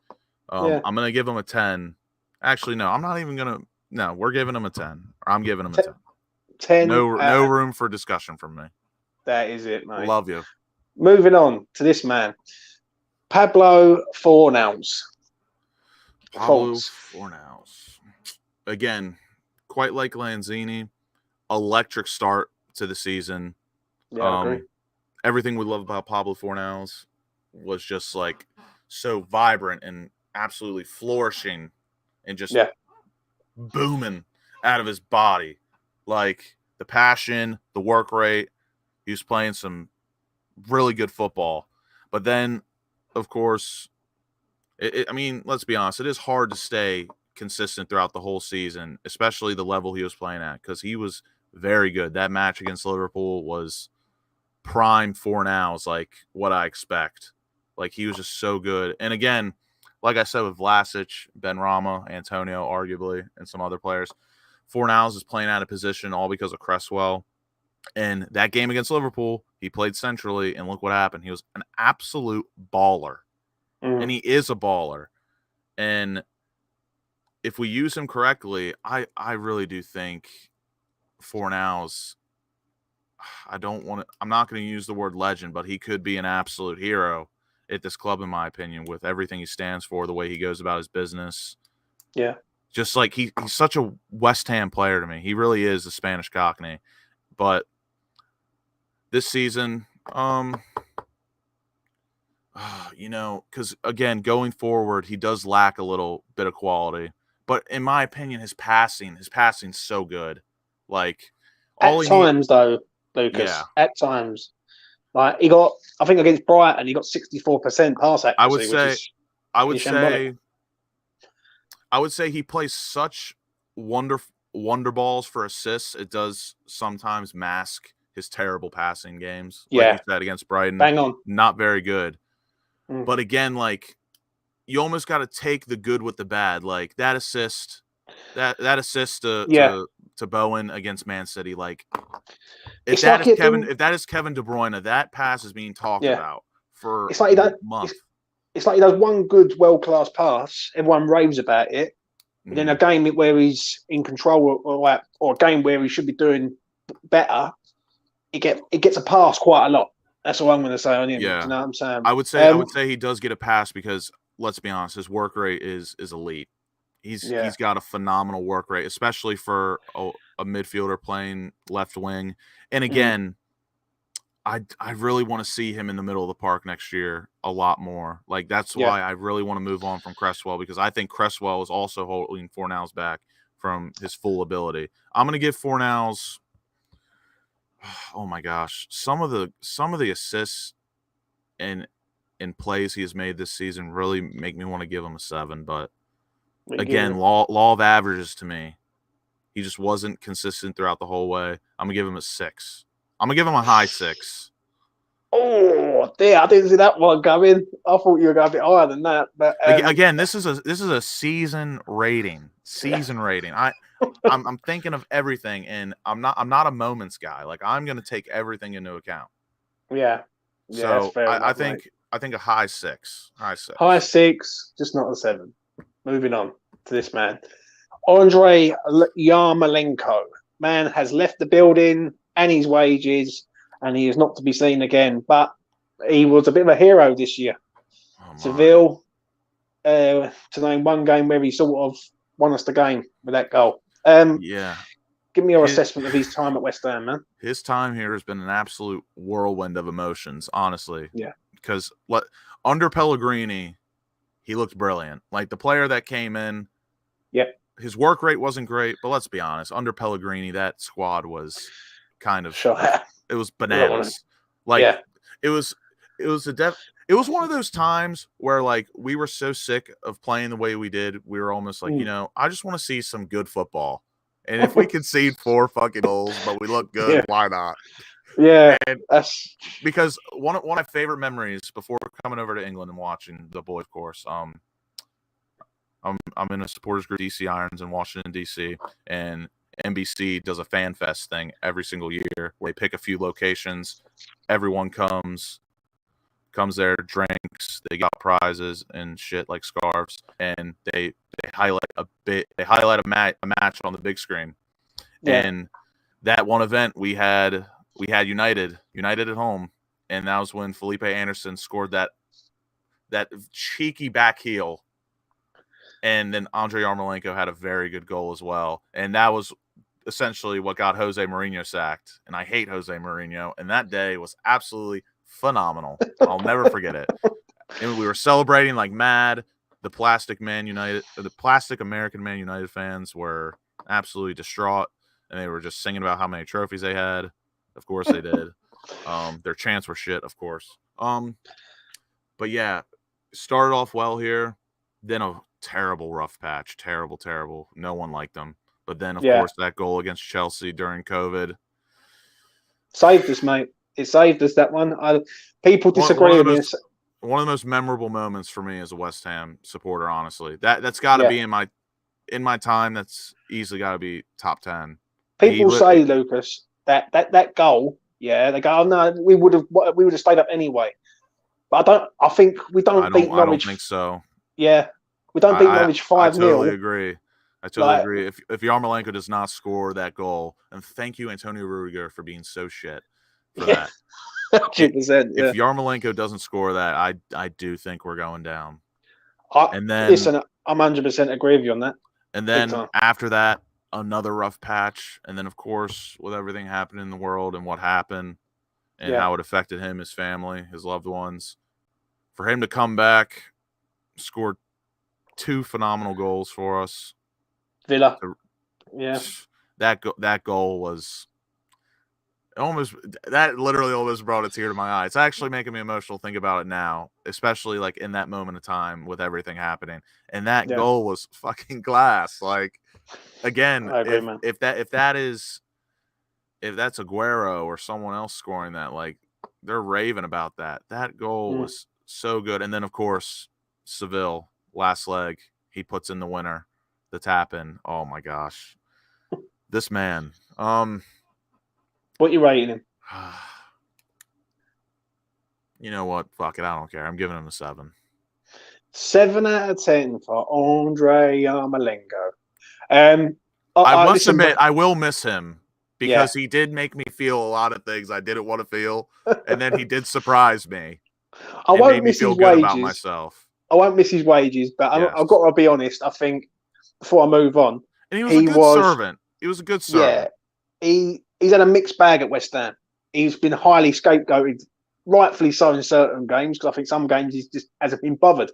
I'm going to give him a 10. Actually, no, I'm not even going to. No, we're giving him a 10. I'm giving him a 10. 10. No room for discussion from me. That is it, mate. Love you. Moving on to this man, Pablo Fornals. Pablo Fornals. Again, quite like Lanzini, electric start to the season. Yeah, I agree. Everything we love about Pablo Fornals was just like so vibrant and absolutely flourishing and just booming out of his body. Like the passion, the work rate. He was playing some really good football. But then, of course, let's be honest, it is hard to stay consistent throughout the whole season, especially the level he was playing at, because he was very good. That match against Liverpool was prime Fornals, like what I expect. Like he was just so good. And again, like I said with Vlasic, Benrahma, Antonio, arguably, and some other players, Fornals is playing out of position all because of Cresswell. And that game against Liverpool, he played centrally, and look what happened. He was an absolute baller. And he is a baller. And if we use him correctly, I really do think Fornals, I'm not going to use the word legend, but he could be an absolute hero at this club, in my opinion, with everything he stands for, the way he goes about his business. Yeah. Just like he's such a West Ham player to me. He really is a Spanish Cockney. But this season, because again, going forward, he does lack a little bit of quality. But in my opinion, his passing's so good. Like At times, though, Lucas. Yeah. At times, like I think against Brighton, he got 64% pass accuracy. I would say he plays such wonder balls for assists. It does sometimes mask his terrible passing games. Yeah. Like you said against Brighton, bang on, not very good. But again, like you almost got to take the good with the bad. Like that assist to Bowen against Man City. Like if that is Kevin De Bruyne, that pass is being talked about for a month. It's like he does one good world-class pass, everyone raves about it. And then a game where he's in control or a game where he should be doing better, it gets a pass quite a lot. That's all I'm going to say on him. Yeah. You know what I'm saying? I would say he does get a pass because let's be honest, his work rate is elite. He's got a phenomenal work rate, especially for a midfielder playing left wing. And again, I really want to see him in the middle of the park next year a lot more. Like that's why I really want to move on from Cresswell, because I think Cresswell is also holding Fornals back from his full ability. I'm going to give Fornals, oh my gosh, some of the assists and plays he has made this season really make me want to give him a 7. But again, law of averages to me. He just wasn't consistent throughout the whole way. I'm going to give him a 6. I'm going to give him a high 6. Oh, dear. I didn't see that one coming. I thought you were going a bit higher than that. But again, this is a season rating. Rating. I'm thinking of everything, and I'm not a moments guy. Like I'm going to take everything into account. Yeah. So I think a high 6. High 6, just not a 7. Moving on to this man. Andrei Yarmolenko. Man has left the building and his wages, and he is not to be seen again. But he was a bit of a hero this year. Seville, to name one game where he sort of won us the game with that goal. Give me your assessment of his time at West Ham, man. His time here has been an absolute whirlwind of emotions, honestly. Yeah. Because under Pellegrini, he looked brilliant. Like the player that came in, his work rate wasn't great, but let's be honest, under Pellegrini, that squad was kind of it was bananas. It was one of those times where like we were so sick of playing the way we did, we were almost like, I just want to see some good football. And if we concede 4 fucking goals, but we look good, why not? Yeah, and that's because one of my favorite memories before coming over to England and watching the boys course. I'm in a supporters group, DC Irons in Washington DC, and NBC does a fan fest thing every single year where they pick a few locations. Everyone comes there, drinks, they got prizes and shit like scarves, and they highlight a match on the big screen. And that one event we had United at home, and that was when Felipe Anderson scored that cheeky back heel, and then Andrei Yarmolenko had a very good goal as well, and that was essentially what got Jose Mourinho sacked. And I hate Jose Mourinho, and that day was absolutely phenomenal. I'll never forget it. And we were celebrating like mad. The plastic American Man United fans were absolutely distraught, and they were just singing about how many trophies they had. Of course they did. Their chants were shit, of course. But yeah, started off well here, then a terrible rough patch, terrible. No one liked them. But then, of course, that goal against Chelsea during COVID saved us, mate. It saved us, that one. People disagree with me. One of the most memorable moments for me as a West Ham supporter, honestly. That's got to be in my time. That's easily got to be top 10. People say, Lucas, that goal. Yeah, they go, oh, no, we would have stayed up anyway. But I think we don't beat Norwich. I don't think so. Yeah, we don't beat Norwich 5-0. I totally agree. Agree. If Yarmolenko does not score that goal, and thank you, Antonio Rudiger, for being so shit for that. 100%. If Yarmolenko doesn't score that, I do think we're going down. Listen, I'm 100% agree with you on that. And then after that, another rough patch. And then, of course, with everything happening in the world and what happened and how it affected him, his family, his loved ones, for him to come back, score 2 phenomenal goals for us, Villa. Yeah. That goal was literally almost brought a tear to my eye. It's actually making me emotional think about it now, especially like in that moment of time with everything happening. And that goal was fucking glass. Like, again, I agree, man. if that's Aguero or someone else scoring that, like, they're raving about that. That goal was so good. And then, of course, Seville, last leg, he puts in the winner, the tap in. Oh my gosh. This man. What you rating him? You know what? Fuck it. I don't care. I'm giving him a 7. 7 out of 10 for Andre Yarmolenko. I must admit, I will miss him because he did make me feel a lot of things I didn't want to feel, and then he did surprise me. I won't miss his wages. About myself. I won't miss his wages, but I've got to be honest. I think before I move on, and he was a good servant. He was a good servant. Yeah, he's had a mixed bag at West Ham. He's been highly scapegoated, rightfully so, in certain games, because I think some games he just hasn't been bothered.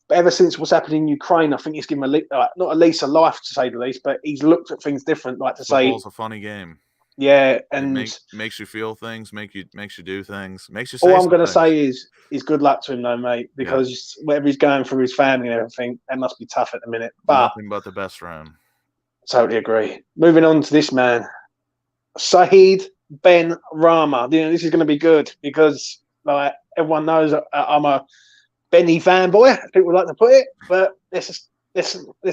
But ever since what's happened in Ukraine, I think he's given not at least a life, to say the least, but he's looked at things different. Like to say, football's a funny game. Yeah, and makes you feel things, makes you do things, makes you. All I'm going to say is good luck to him, though, mate, because whatever he's going through his family and everything, that must be tough at the minute. But nothing but the best for him. Totally agree. Moving on to this man, Saeed Benrahma. This is going to be good because, like, everyone knows I'm a Benny fanboy, as people like to put it. But let's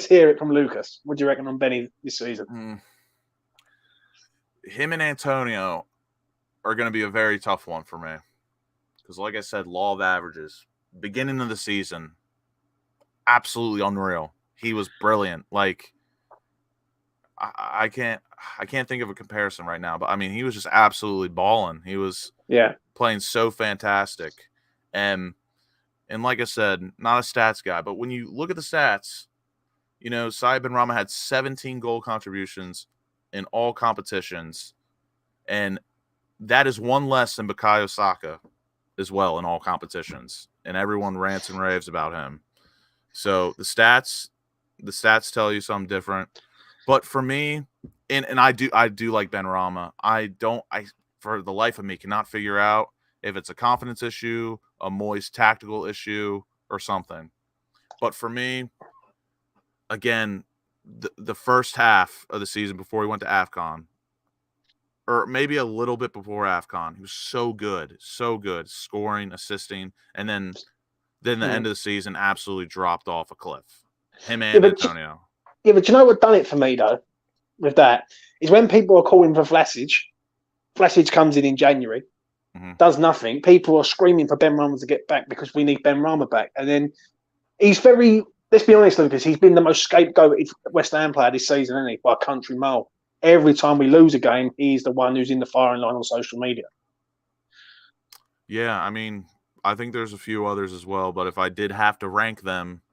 hear it from Lucas. What do you reckon on Benny this season? Him and Antonio are going to be a very tough one for me because, like I said, law of averages. Beginning of the season, absolutely unreal. He was brilliant. Like, I can't think of a comparison right now, but I mean, he was just absolutely balling. He was playing so fantastic. And like I said, not a stats guy, but when you look at the stats, Saeed Benrahma had 17 goal contributions in all competitions, and that is one less than Bukayo Saka as well in all competitions, and everyone rants and raves about him. So the stats tell you something different. But for me, and I do like Benrahma. I for the life of me cannot figure out if it's a confidence issue, a Moyes tactical issue, or something. But for me, again, the first half of the season before he went to AFCON, or maybe a little bit before AFCON, he was so good, scoring, assisting, and then the end of the season absolutely dropped off a cliff. Him and Antonio. Yeah, but you know what done it for me, though, with that, is when people are calling for Vlasic comes in January, does nothing. People are screaming for Benrahma to get back because we need Benrahma back. And then he's very, let's be honest, Lucas, he's been the most scapegoated West Ham player this season, hasn't he, by a country mile. Every time we lose a game, he's the one who's in the firing line on social media. Yeah, I mean, I think there's a few others as well, but if I did have to rank them,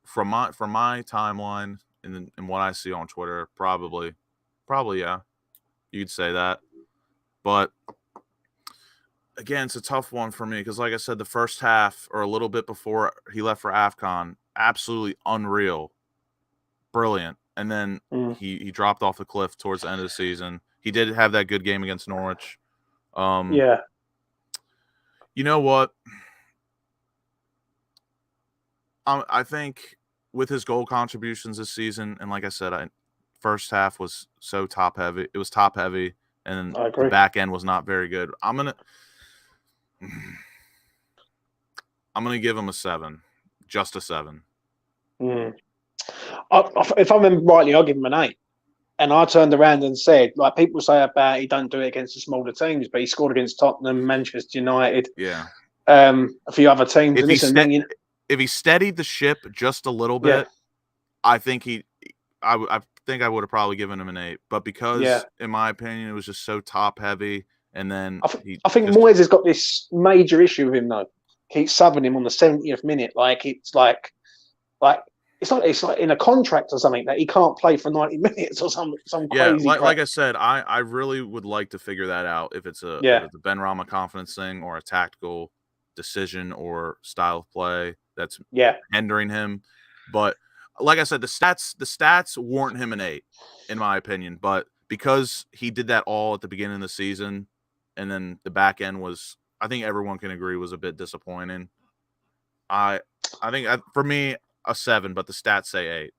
from my timeline and what I see on Twitter, probably, yeah, you could say that. But again, it's a tough one for me because, like I said, the first half or a little bit before he left for AFCON, absolutely unreal, brilliant, and then he dropped off the cliff towards the end of the season. He did have that good game against Norwich. You know what? I think with his goal contributions this season, and like I said, first half was so top heavy. It was top heavy, and the back end was not very good. I'm gonna give him a 7, just a 7. If I remember rightly, I'll give him an 8. And I turned around and said, like people say about he don't do it against the smaller teams, but he scored against Tottenham, Manchester United, a few other teams. If he steadied the ship just a little bit, I think I think I would have probably given him an 8. But because, in my opinion, it was just so top heavy, and then I think Moyes has got this major issue with him though. Keeps subbing him on the 70th minute, it's like in a contract or something that he can't play for 90 minutes or some crazy. Like I said, I really would like to figure that out if it's a Benrahma confidence thing or a tactical decision or style of play that's hindering him. But like I said, the stats warrant him an 8, in my opinion. But because he did that all at the beginning of the season, and then the back end was, I think everyone can agree, was a bit disappointing. I think for me a 7, but the stats say 8,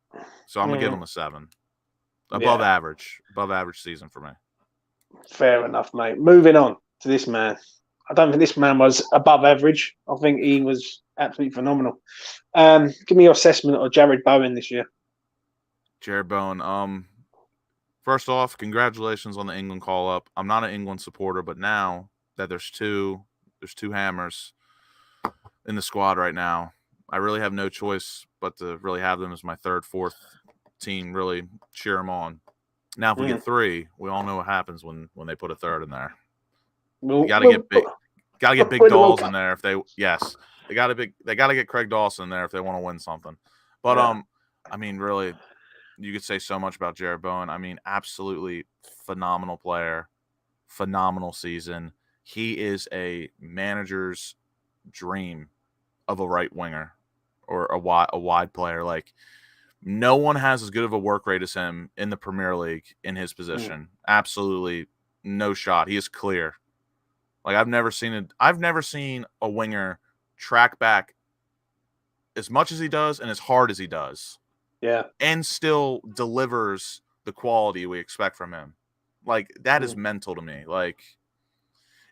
so I'm gonna give him a 7. Above average season for me. Fair enough, mate. Moving on to this man. I don't think this man was above average. I think he was absolutely phenomenal. Give me your assessment of Jared Bowen this year. Jared Bowen. First off, congratulations on the England call up. I'm not an England supporter, but now that there's two hammers in the squad right now, I really have no choice but to really have them as my third, fourth team. Really cheer them on. Now, if we get 3, we all know what happens when they put a third in there. You got to get big. Got to get big dolls in there if they. Yes, they got to get Craig Dawson in there if they want to win something. But I mean, really, you could say so much about Jared Bowen. I mean, absolutely phenomenal player, phenomenal season. He is a manager's dream of a right winger or a wide player. Like, no one has as good of a work rate as him in the Premier League in his position. Absolutely no shot. He is clear. Like, I've never seen a winger track back as much as he does and as hard as he does. Yeah. And still delivers the quality we expect from him. Like, that is mental to me. Like,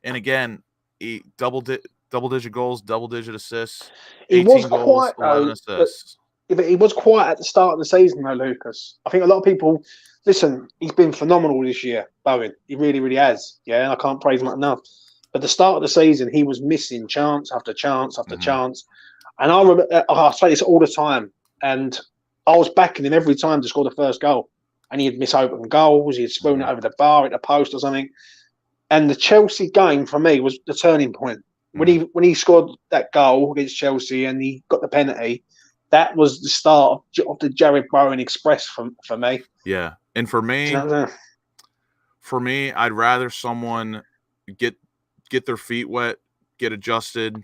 and again, he double-digit goals, double-digit assists, 18 goals, 11 assists. But he was quiet at the start of the season, though, Lucas. I think a lot of people, listen, he's been phenomenal this year, Bowen. He really, really has. Yeah, and I can't praise him enough. But the start of the season, he was missing chance after chance after chance. And I remember, I say this all the time, and I was backing him every time to score the first goal. And he'd miss open goals, he'd spoon it over the bar at the post or something. And the Chelsea game, for me, was the turning point. When he scored that goal against Chelsea and he got the penalty, that was the start of the Jared Bowen Express for me. Yeah. And for me, I'd rather someone get their feet wet, get adjusted,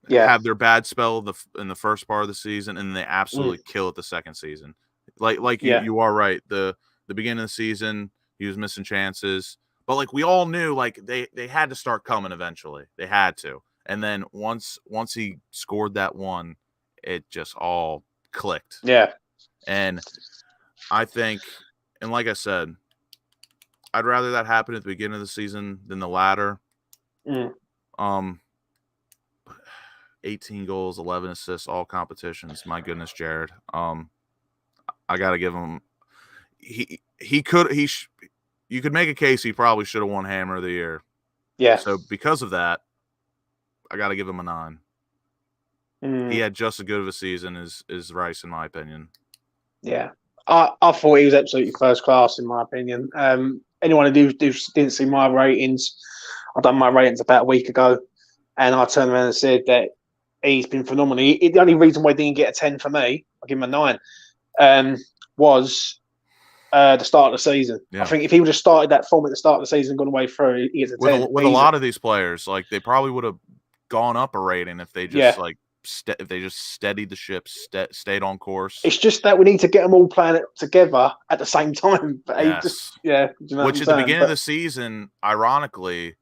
have their bad spell in the first part of the season, and they absolutely kill it the second season. Like you are right. The beginning of the season, he was missing chances. But like we all knew, like they had to start coming eventually. They had to. And then once he scored that one, it just all clicked. Yeah. And I think, and like I said, I'd rather that happen at the beginning of the season than the latter. 18 goals, 11 assists, all competitions. My goodness, Jared. I got to give him. You could make a case he probably should have won Hammer of the Year. Yeah. So because of that, I got to give him a 9. He had just as good of a season as Rice, in my opinion. Yeah. I thought he was absolutely first class, in my opinion. Anyone who didn't see my ratings, I've done my ratings about a week ago, and I turned around and said that he's been phenomenal. The only reason why he didn't get a 10 for me, I'll give him a 9, was the start of the season. Yeah. I think if he would have started that form at the start of the season and gone away through, he gets a 10. With a lot of these players, like they probably would have gone up a rating if they just if they just steadied the ship, stayed on course. It's just that we need to get them all playing it together at the same time. But Which at the beginning of the season, ironically,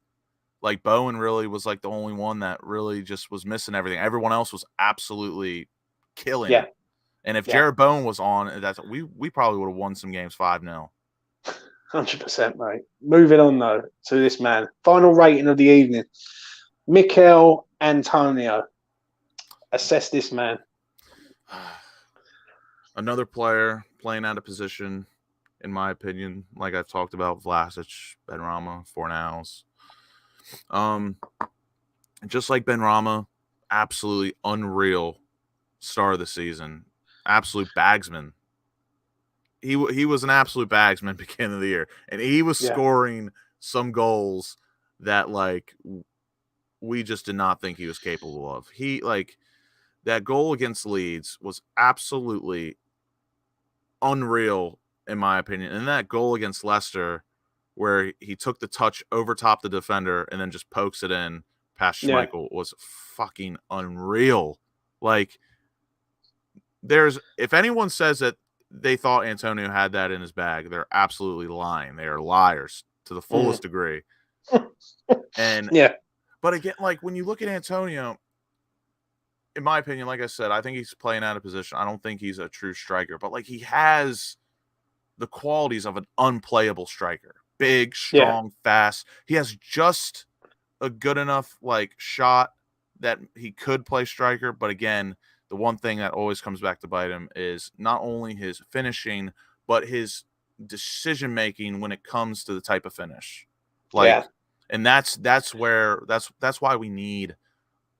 like Bowen really was like the only one that really just was missing everything. Everyone else was absolutely killing it. And if Jared Bowen was on, we probably would have won some games 5-0. 100%, mate. Moving on though to this man. Final rating of the evening. Mikel Antonio. Assess this man. Another player playing out of position, in my opinion. Like I've talked about, Vlasic, Benrahma, Fornals. Just like Benrahma, absolutely unreal start of the season. Absolute bagsman. He was an absolute bagsman beginning of the year, and he was scoring some goals that like we just did not think he was capable of. He like that goal against Leeds was absolutely unreal in my opinion, and that goal against Leicester where he took the touch over top the defender and then just pokes it in past Schmeichel was fucking unreal. Like if anyone says that they thought Antonio had that in his bag, they're absolutely lying. They are liars to the fullest degree. And but again, like when you look at Antonio, in my opinion, like I said, I think he's playing out of position. I don't think he's a true striker, but like he has the qualities of an unplayable striker. Big, strong, fast. He has just a good enough like shot that he could play striker, but again, the one thing that always comes back to bite him is not only his finishing, but his decision making when it comes to the type of finish. And that's why we need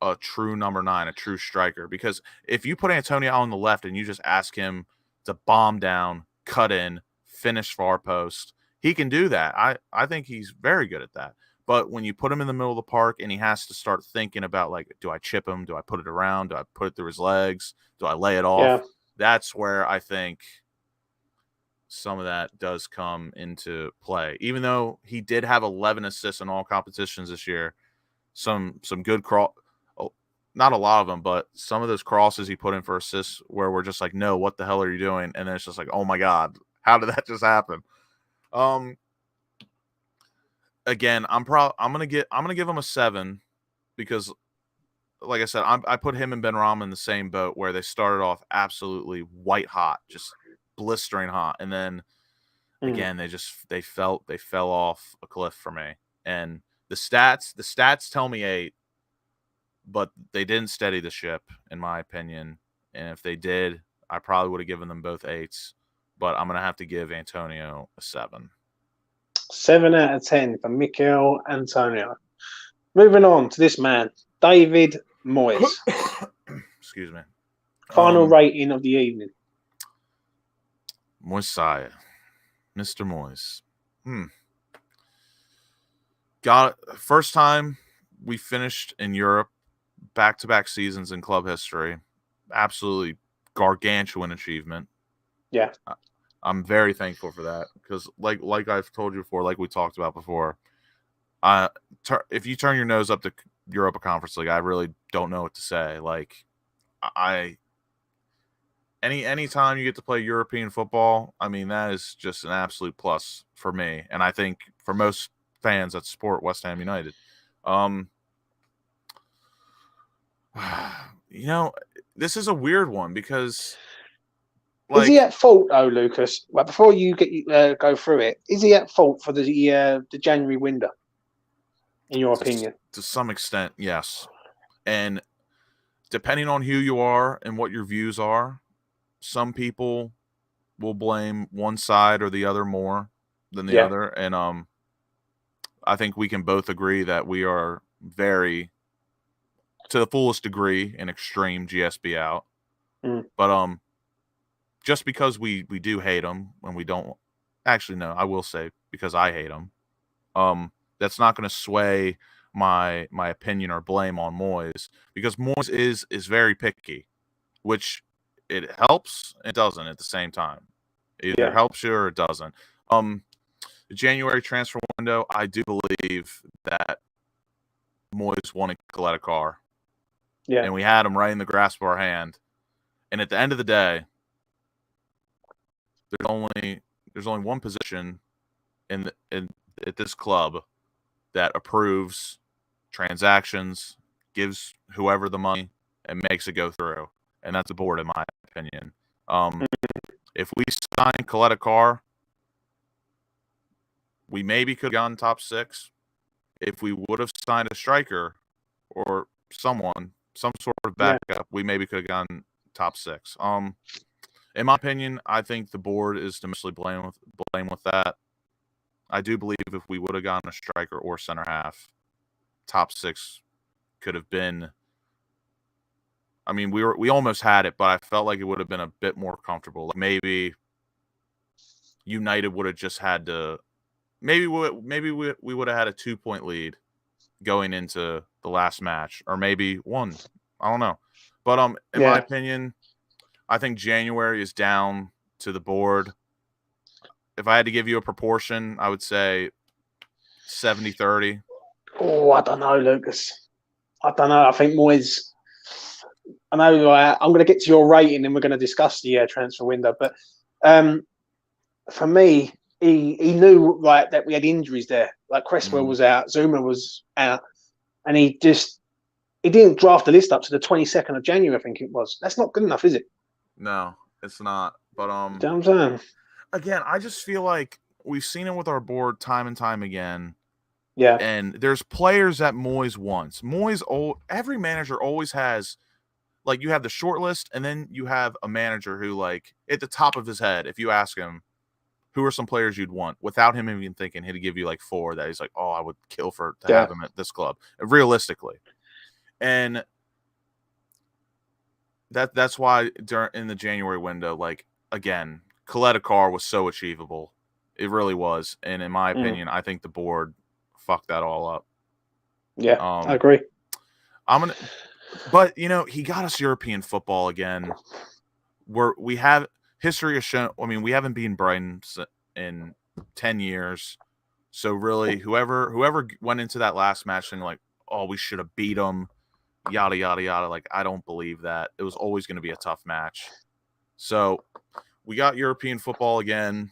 a true number 9, a true striker. Because if you put Antonio on the left and you just ask him to bomb down, cut in, finish far post, he can do that. I think he's very good at that. But when you put him in the middle of the park and he has to start thinking about, like, do I chip him? Do I put it around? Do I put it through his legs? Do I lay it off? Yeah. That's where I think some of that does come into play. Even though he did have 11 assists in all competitions this year, some good not a lot of them, but some of those crosses he put in for assists where we're just like, no, what the hell are you doing? And then it's just like, oh my God, how did that just happen? Again, I'm gonna give him a 7 because, like I said, I put him and Benrahma in the same boat where they started off absolutely white hot, just blistering hot, and then again they fell off a cliff for me. And the stats tell me 8, but they didn't steady the ship, in my opinion. And if they did, I probably would have given them both 8s. But I'm gonna have to give Antonio a 7. 7 out of 10 for Mikel Antonio. Moving on to this man, David Moyes. Excuse me. Final rating of the evening. Mr. Moyes. First time we finished in Europe, back-to-back seasons in club history. Absolutely gargantuan achievement. Yeah. I'm very thankful for that because, like I've told you before, like we talked about before, if you turn your nose up to Europa Conference League, I really don't know what to say. Like, any time you get to play European football, I mean, that is just an absolute plus for me, and I think for most fans that support West Ham United. You know, this is a weird one because. Is he at fault though, Lucas? Well, before you go through it, is he at fault for the January window? In your opinion, to some extent, yes. And depending on who you are and what your views are, some people will blame one side or the other more than the other. And I think we can both agree that we are very, to the fullest degree, an extreme GSB out. But just because we do hate him when we don't actually, no, I will say because I hate him, that's not going to sway my opinion or blame on Moyes, because Moyes is very picky, which it helps and it doesn't at the same time. It either helps you or it doesn't. The January transfer window, I do believe that Moyes wanted Coletta Carr. Yeah. And we had him right in the grasp of our hand. And at the end of the day, there's only one position at this club that approves transactions, gives whoever the money, and makes it go through, and that's the board, in my opinion. If we sign Coletta Carr, we maybe could have gone top 6. If we would have signed a striker or some sort of backup, we maybe could have gone top 6. In my opinion, I think the board is to mostly blame with that. I do believe if we would have gotten a striker or center half, top 6 could have been. I mean, we almost had it, but I felt like it would have been a bit more comfortable. Like maybe United would have just had to. Maybe we would have had a 2-point lead going into the last match, or maybe 1. I don't know, but in my opinion, I think January is down to the board. If I had to give you a proportion, I would say 70-30. Oh, I don't know, Lucas. I don't know. I think Moyes I know like, I'm going to get to your rating and we're going to discuss the transfer window, but for me, he knew like that we had injuries there. Like Cresswell was out, Zuma was out, and he didn't draft the list up to the 22nd of January, I think it was. That's not good enough, is it? No, it's not. But You know what I'm saying? again, I just feel like we've seen it with our board time and time again. Yeah. And there's players that Moyes wants. Every manager always has, like, you have the short list, and then you have a manager who, like, at the top of his head, if you ask him, who are some players you'd want, without him even thinking, he'd give you like 4 that he's like, oh, I would kill to have him at this club, realistically. And that's why in the January window, like, again, Coletta Carr was so achievable. It really was. And in my opinion, I think the board fucked that all up. Yeah, I agree. But he got us European football again. We have history has shown. I mean, we haven't beaten Brighton in 10 years. So really, whoever went into that last match saying like, "Oh, we should have beat them," yada yada yada. Like, I don't believe that. It was always going to be a tough match. So we got European football again.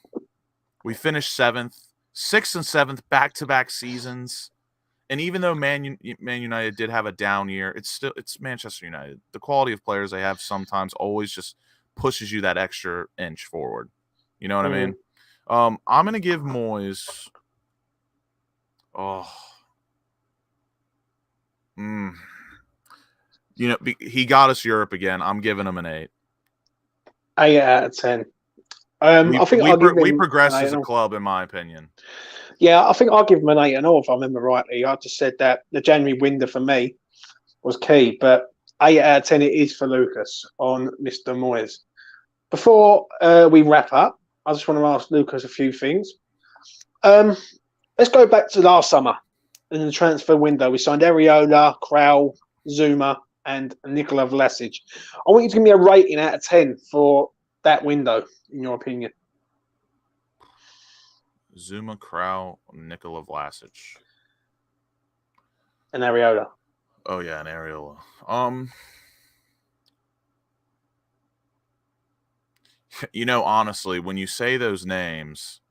We finished 7th, 6th and 7th back-to-back seasons. And even though Man United did have a down year, it's Manchester United. The quality of players they have sometimes always just pushes you that extra inch forward. You know what I mean? I'm going to give Moyes. He got us Europe again. I'm giving him an 8. 8 out of 10. I think we progressed as a club, in my opinion. Yeah, I think I'll give him an 8-0 if I remember rightly. I just said that the January window for me was key, but 8 out of 10 it is for Lucas on Mr. Moyes. Before we wrap up, I just want to ask Lucas a few things. Let's go back to last summer in the transfer window. We signed Areola, Krau, Zuma, and Nikola Vlasic. I want you to give me a rating out of 10 for that window, in your opinion. Zuma, Krau, Nikola Vlasic. And Areola. Oh, yeah, and Areola. Honestly, when you say those names,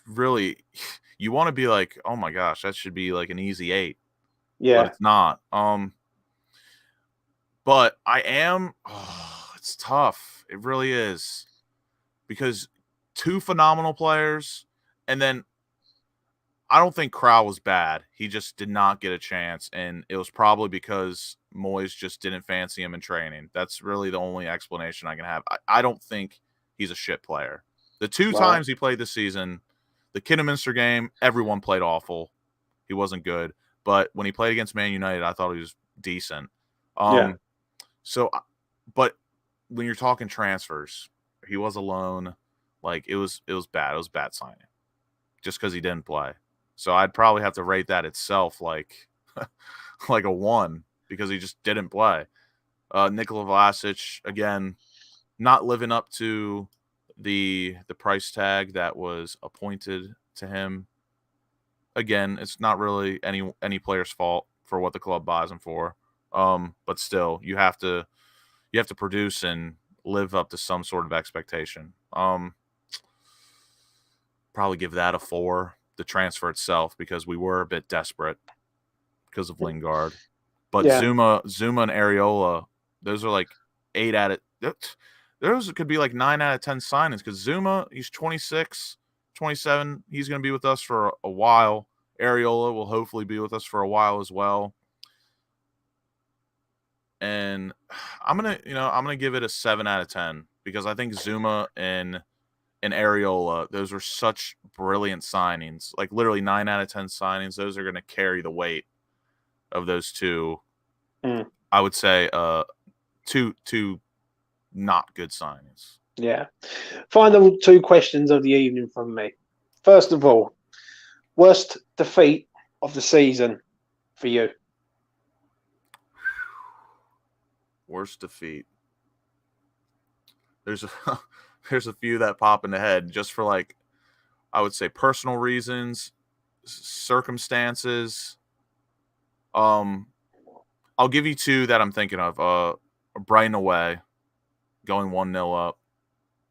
really, you want to be like, oh my gosh, that should be like an easy 8. Yeah. But it's not. But I am, it's tough. It really is. Because 2 phenomenal players, and then I don't think Krau was bad. He just did not get a chance, and it was probably because Moyes just didn't fancy him in training. That's really the only explanation I can have. I don't think he's a shit player. The 2 times he played this season, the Kidderminster game, everyone played awful. He wasn't good. But when he played against Man United, I thought he was decent. So, but when you're talking transfers, he was alone. Like, it was bad. It was bad signing just because he didn't play. So I'd probably have to rate that itself like like a 1 because he just didn't play. Nikola Vlasic, again, not living up to the price tag that was appointed to him. Again, it's not really any player's fault for what the club buys him for. But still, you have to produce and live up to some sort of expectation. Probably give that a 4, the transfer itself, because we were a bit desperate because of Lingard. But Zuma and Areola, those are like 8 out of those could be like 9 out of 10 signings because Zuma, he's 26, 27. He's going to be with us for a while. Areola will hopefully be with us for a while as well. And I'm gonna give it a 7 out of 10 because I think Zuma and Areola, those were such brilliant signings. Like literally 9 out of 10 signings. Those are gonna carry the weight of those 2. I would say two not good signings. Yeah. Final 2 questions of the evening from me. First of all, worst defeat of the season for you? Worst defeat. There's a few that pop in the head just for like, I would say personal reasons, circumstances. I'll give you two that I'm thinking of. Brighton away, going 1-0 up,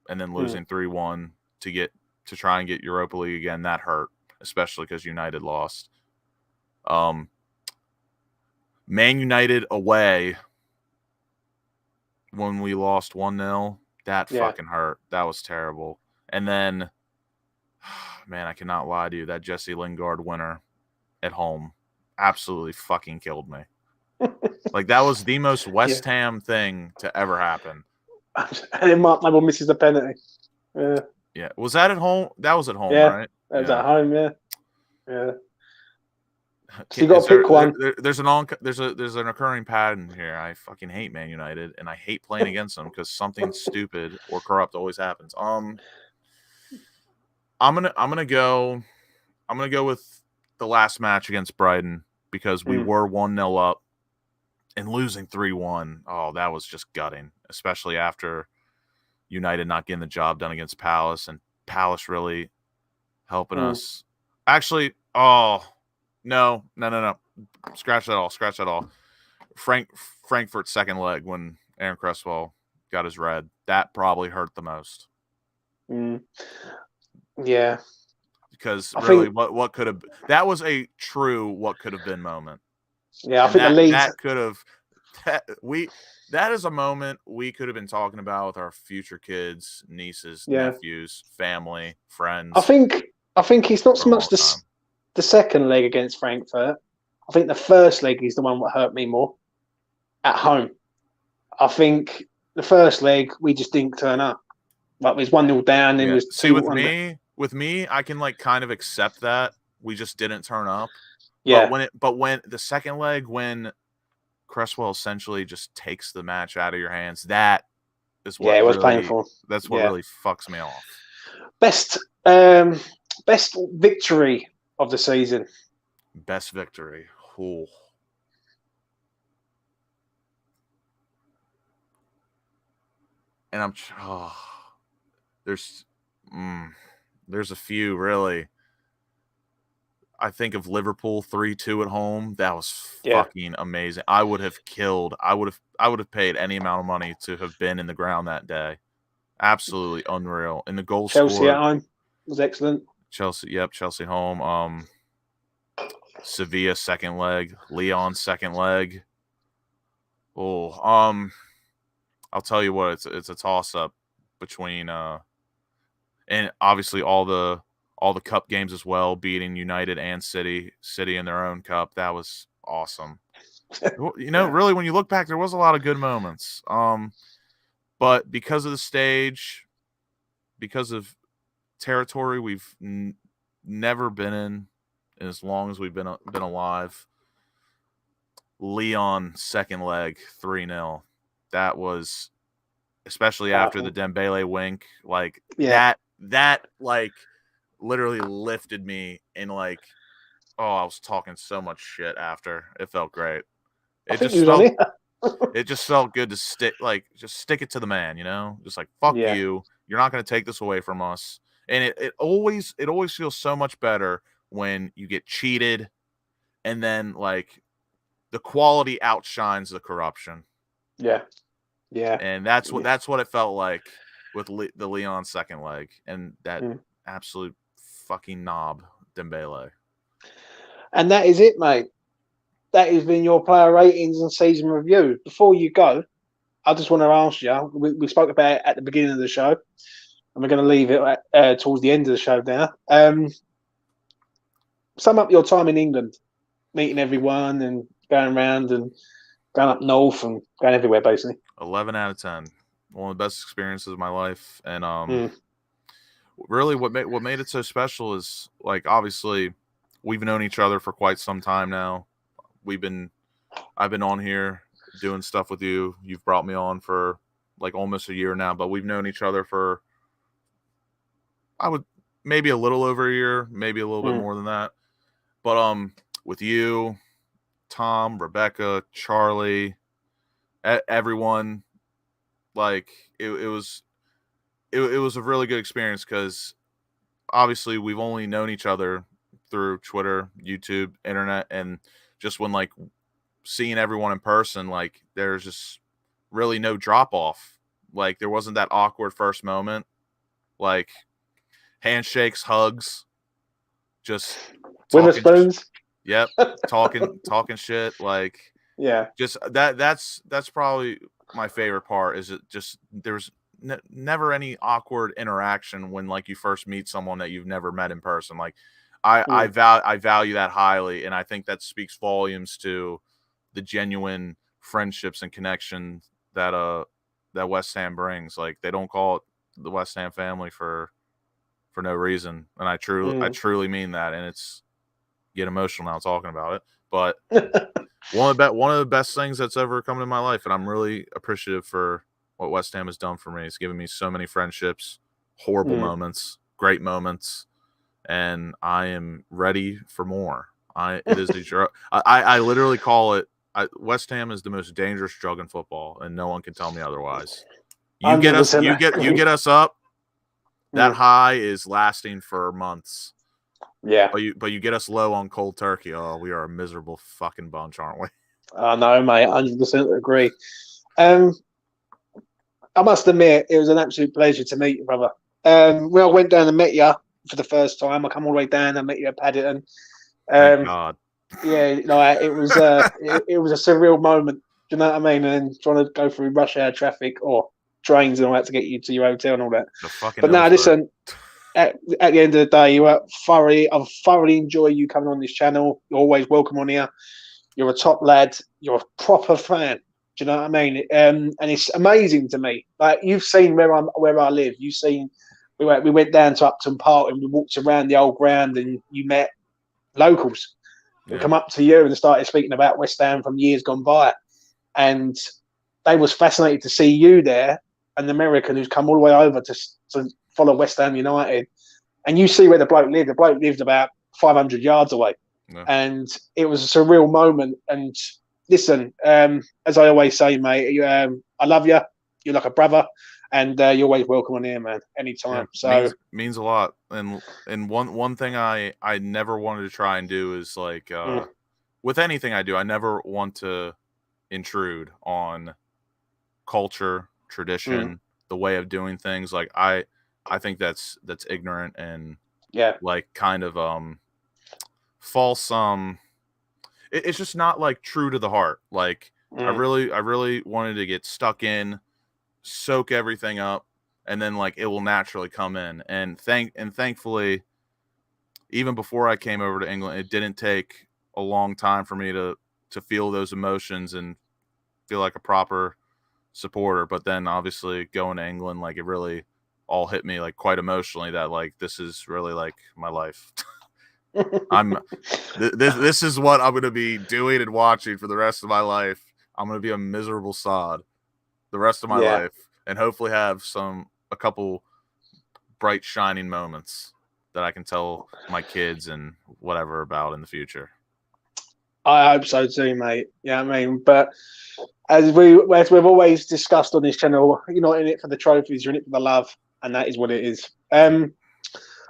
and then losing 3-1 to try and get Europa League again. That hurt, especially because United lost. Man United away when we lost 1-0. That fucking hurt. That was terrible. And then, man, I cannot lie to you. That Jesse Lingard winner at home absolutely fucking killed me. Like, that was the most West Ham thing to ever happen. And then Mark Noble misses the penalty. Yeah. Was that at home? That was at home, right? That was at home, yeah. So you got to pick one. There's an occurring pattern here. I fucking hate Man United, and I hate playing against them because something stupid or corrupt always happens. I'm gonna go with the last match against Brighton because we were 1-0 up and losing 3-1. Oh, that was just gutting, especially after United not getting the job done against Palace, and Palace really helping us. Actually, No. Scratch that all. Frankfurt's second leg when Aaron Cresswell got his red. That probably hurt the most. Yeah. Because really, what could have... That was a true what could have been moment. Yeah, I think the Leeds... That could have... That is a moment we could have been talking about with our future kids, nieces, nephews, family, friends. I think it's not so much the second leg against Frankfurt. I think the first leg is the one that hurt me more at home. I think the first leg, we just didn't turn up. Like, it was 1-0 down. And it was with me, I can like kind of accept that we just didn't turn up. Yeah. But when the second leg, when Cresswell essentially just takes the match out of your hands, that is what it was really, painful. That's what really fucks me off. Best victory of the season. Best victory. Ooh. And there's a few really. I think of Liverpool 3-2 at home. That was fucking amazing. I would have paid any amount of money to have been in the ground that day. Absolutely unreal. And the goal Chelsea at home was excellent. Chelsea home. Sevilla second leg, Lyon second leg. Oh, I'll tell you what, it's a toss up between and obviously all the cup games as well, beating United and City in their own cup. That was awesome. Really, when you look back, there was a lot of good moments. But because of the stage, because of territory we've never been in as long as we've been alive. Lyon second leg 3-0. That was, especially after the Dembele wink, like that like literally lifted me, and like, I was talking so much shit after. It felt great. It just felt good to stick it to the man, just like, fuck you. You're not going to take this away from us. And it always feels so much better when you get cheated, and then like the quality outshines the corruption. Yeah. And that's what it felt like with the Lyon second leg, and that absolute fucking knob Dembele. And that is it, mate. That has been your player ratings and season review. Before you go, I just want to ask you. We spoke about it at the beginning of the show, and we're going to leave it towards the end of the show now. Sum up your time in England, meeting everyone and going around and going up north and going everywhere, basically. 11 out of 10. One of the best experiences of my life. And really what made it so special is, like, obviously we've known each other for quite some time now. I've been on here doing stuff with you. You've brought me on for like almost a year now, but we've known each other for, maybe a little over a year, maybe a little bit more than that. But with you, Tom, Rebecca, Charlie, everyone, like it was a really good experience, because obviously we've only known each other through Twitter, YouTube, internet, and just when like seeing everyone in person, like there's just really no drop off. Like there wasn't that awkward first moment, like handshakes, hugs, just talking. Witherspoons. Yep, talking shit. Like Yeah, just that's probably my favorite part. Is it just there's never any awkward interaction when like you first meet someone that you've never met in person. Like I value that highly, and I think that speaks volumes to the genuine friendships and connections that that West Ham brings. Like they don't call it the West Ham family for no reason, and I truly mean that. And it's get emotional now talking about it, but one of the best things that's ever come in my life, and I'm really appreciative for what West Ham has done for me. It's given me so many friendships, horrible moments, great moments, and I am ready for more. I literally call it. West Ham is the most dangerous drug in football, and no one can tell me otherwise. You get us, 100%. you get us up. That high is lasting for months. Yeah. But you get us low on cold turkey. Oh, we are a miserable fucking bunch, aren't we? I know, mate. 100% agree. I must admit, it was an absolute pleasure to meet you, brother. When I went down and met you for the first time, I come all the way down and met you at Paddington. Thank God. Yeah, like it was it was a surreal moment. Do you know what I mean? And trying to go through rush hour traffic or trains and all that to get you to your hotel and all that. But now, listen. At the end of the day, I've thoroughly enjoyed you coming on this channel. You're always welcome on here. You're a top lad. You're a proper fan. Do you know what I mean? And it's amazing to me. Like you've seen where I live. You've seen we went down to Upton Park and we walked around the old ground and you met locals who come up to you and started speaking about West Ham from years gone by, and they was fascinated to see you there, an American who's come all the way over to follow West Ham United, and you see where the bloke lived. The bloke lived about 500 yards away, and it was a surreal moment. And listen, as I always say, mate, I love you. You're like a brother, and you're always welcome on here, man. Anytime. Yeah, means a lot. And one thing I never wanted to try and do is like with anything I do, I never want to intrude on culture, tradition, the way of doing things. Like I think that's ignorant and like kind of false. It's just not like true to the heart. Like I really wanted to get stuck in, soak everything up, and then like it will naturally come in. And thankfully, even before I came over to England, it didn't take a long time for me to feel those emotions and feel like a proper supporter. But then obviously going to England, like it really all hit me like quite emotionally that like this is really like my life. This is what I'm going to be doing and watching for the rest of my life. I'm going to be a miserable sod the rest of my life, and hopefully have a couple bright shining moments that I can tell my kids and whatever about in the future. I hope so too, mate. Yeah, I mean, but as we've always discussed on this channel, you're not in it for the trophies, you're in it for the love, and that is what it is. I'm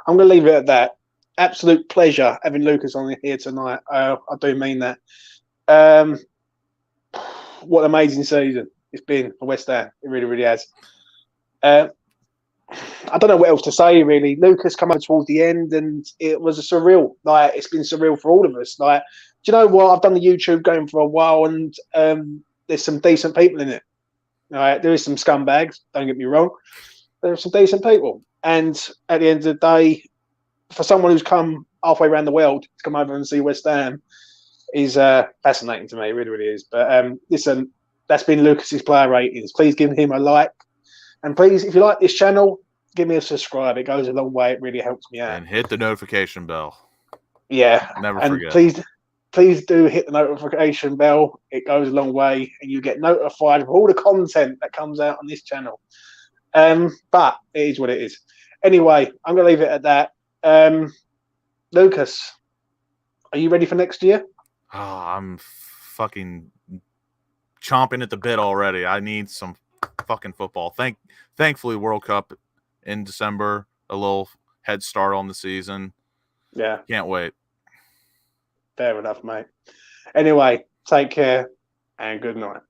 going to leave it at that. Absolute pleasure having Lucas on here tonight. I do mean that. What an amazing season it's been for West Ham. It really, really has. I don't know what else to say, really. Lucas come up towards the end, and it was a surreal. Like it's been surreal for all of us. Like, do you know what? I've done the YouTube game for a while, and there's some decent people in it. All right, there is some scumbags. Don't get me wrong. There are some decent people, and at the end of the day, for someone who's come halfway around the world to come over and see West Ham is fascinating to me. It really, really is. But listen, that's been Lucas's player ratings. Please give him a like. And please, if you like this channel, give me a subscribe. It goes a long way. It really helps me out. And hit the notification bell. Yeah. Never and forget. Please do hit the notification bell. It goes a long way. And you get notified of all the content that comes out on this channel. But it is what it is. Anyway, I'm going to leave it at that. Lucas, are you ready for next year? Oh, I'm fucking chomping at the bit already. I need some fucking football. Thankfully, World Cup in December, a little head start on the season. Yeah. Can't wait. Fair enough, mate. Anyway, Take care and good night.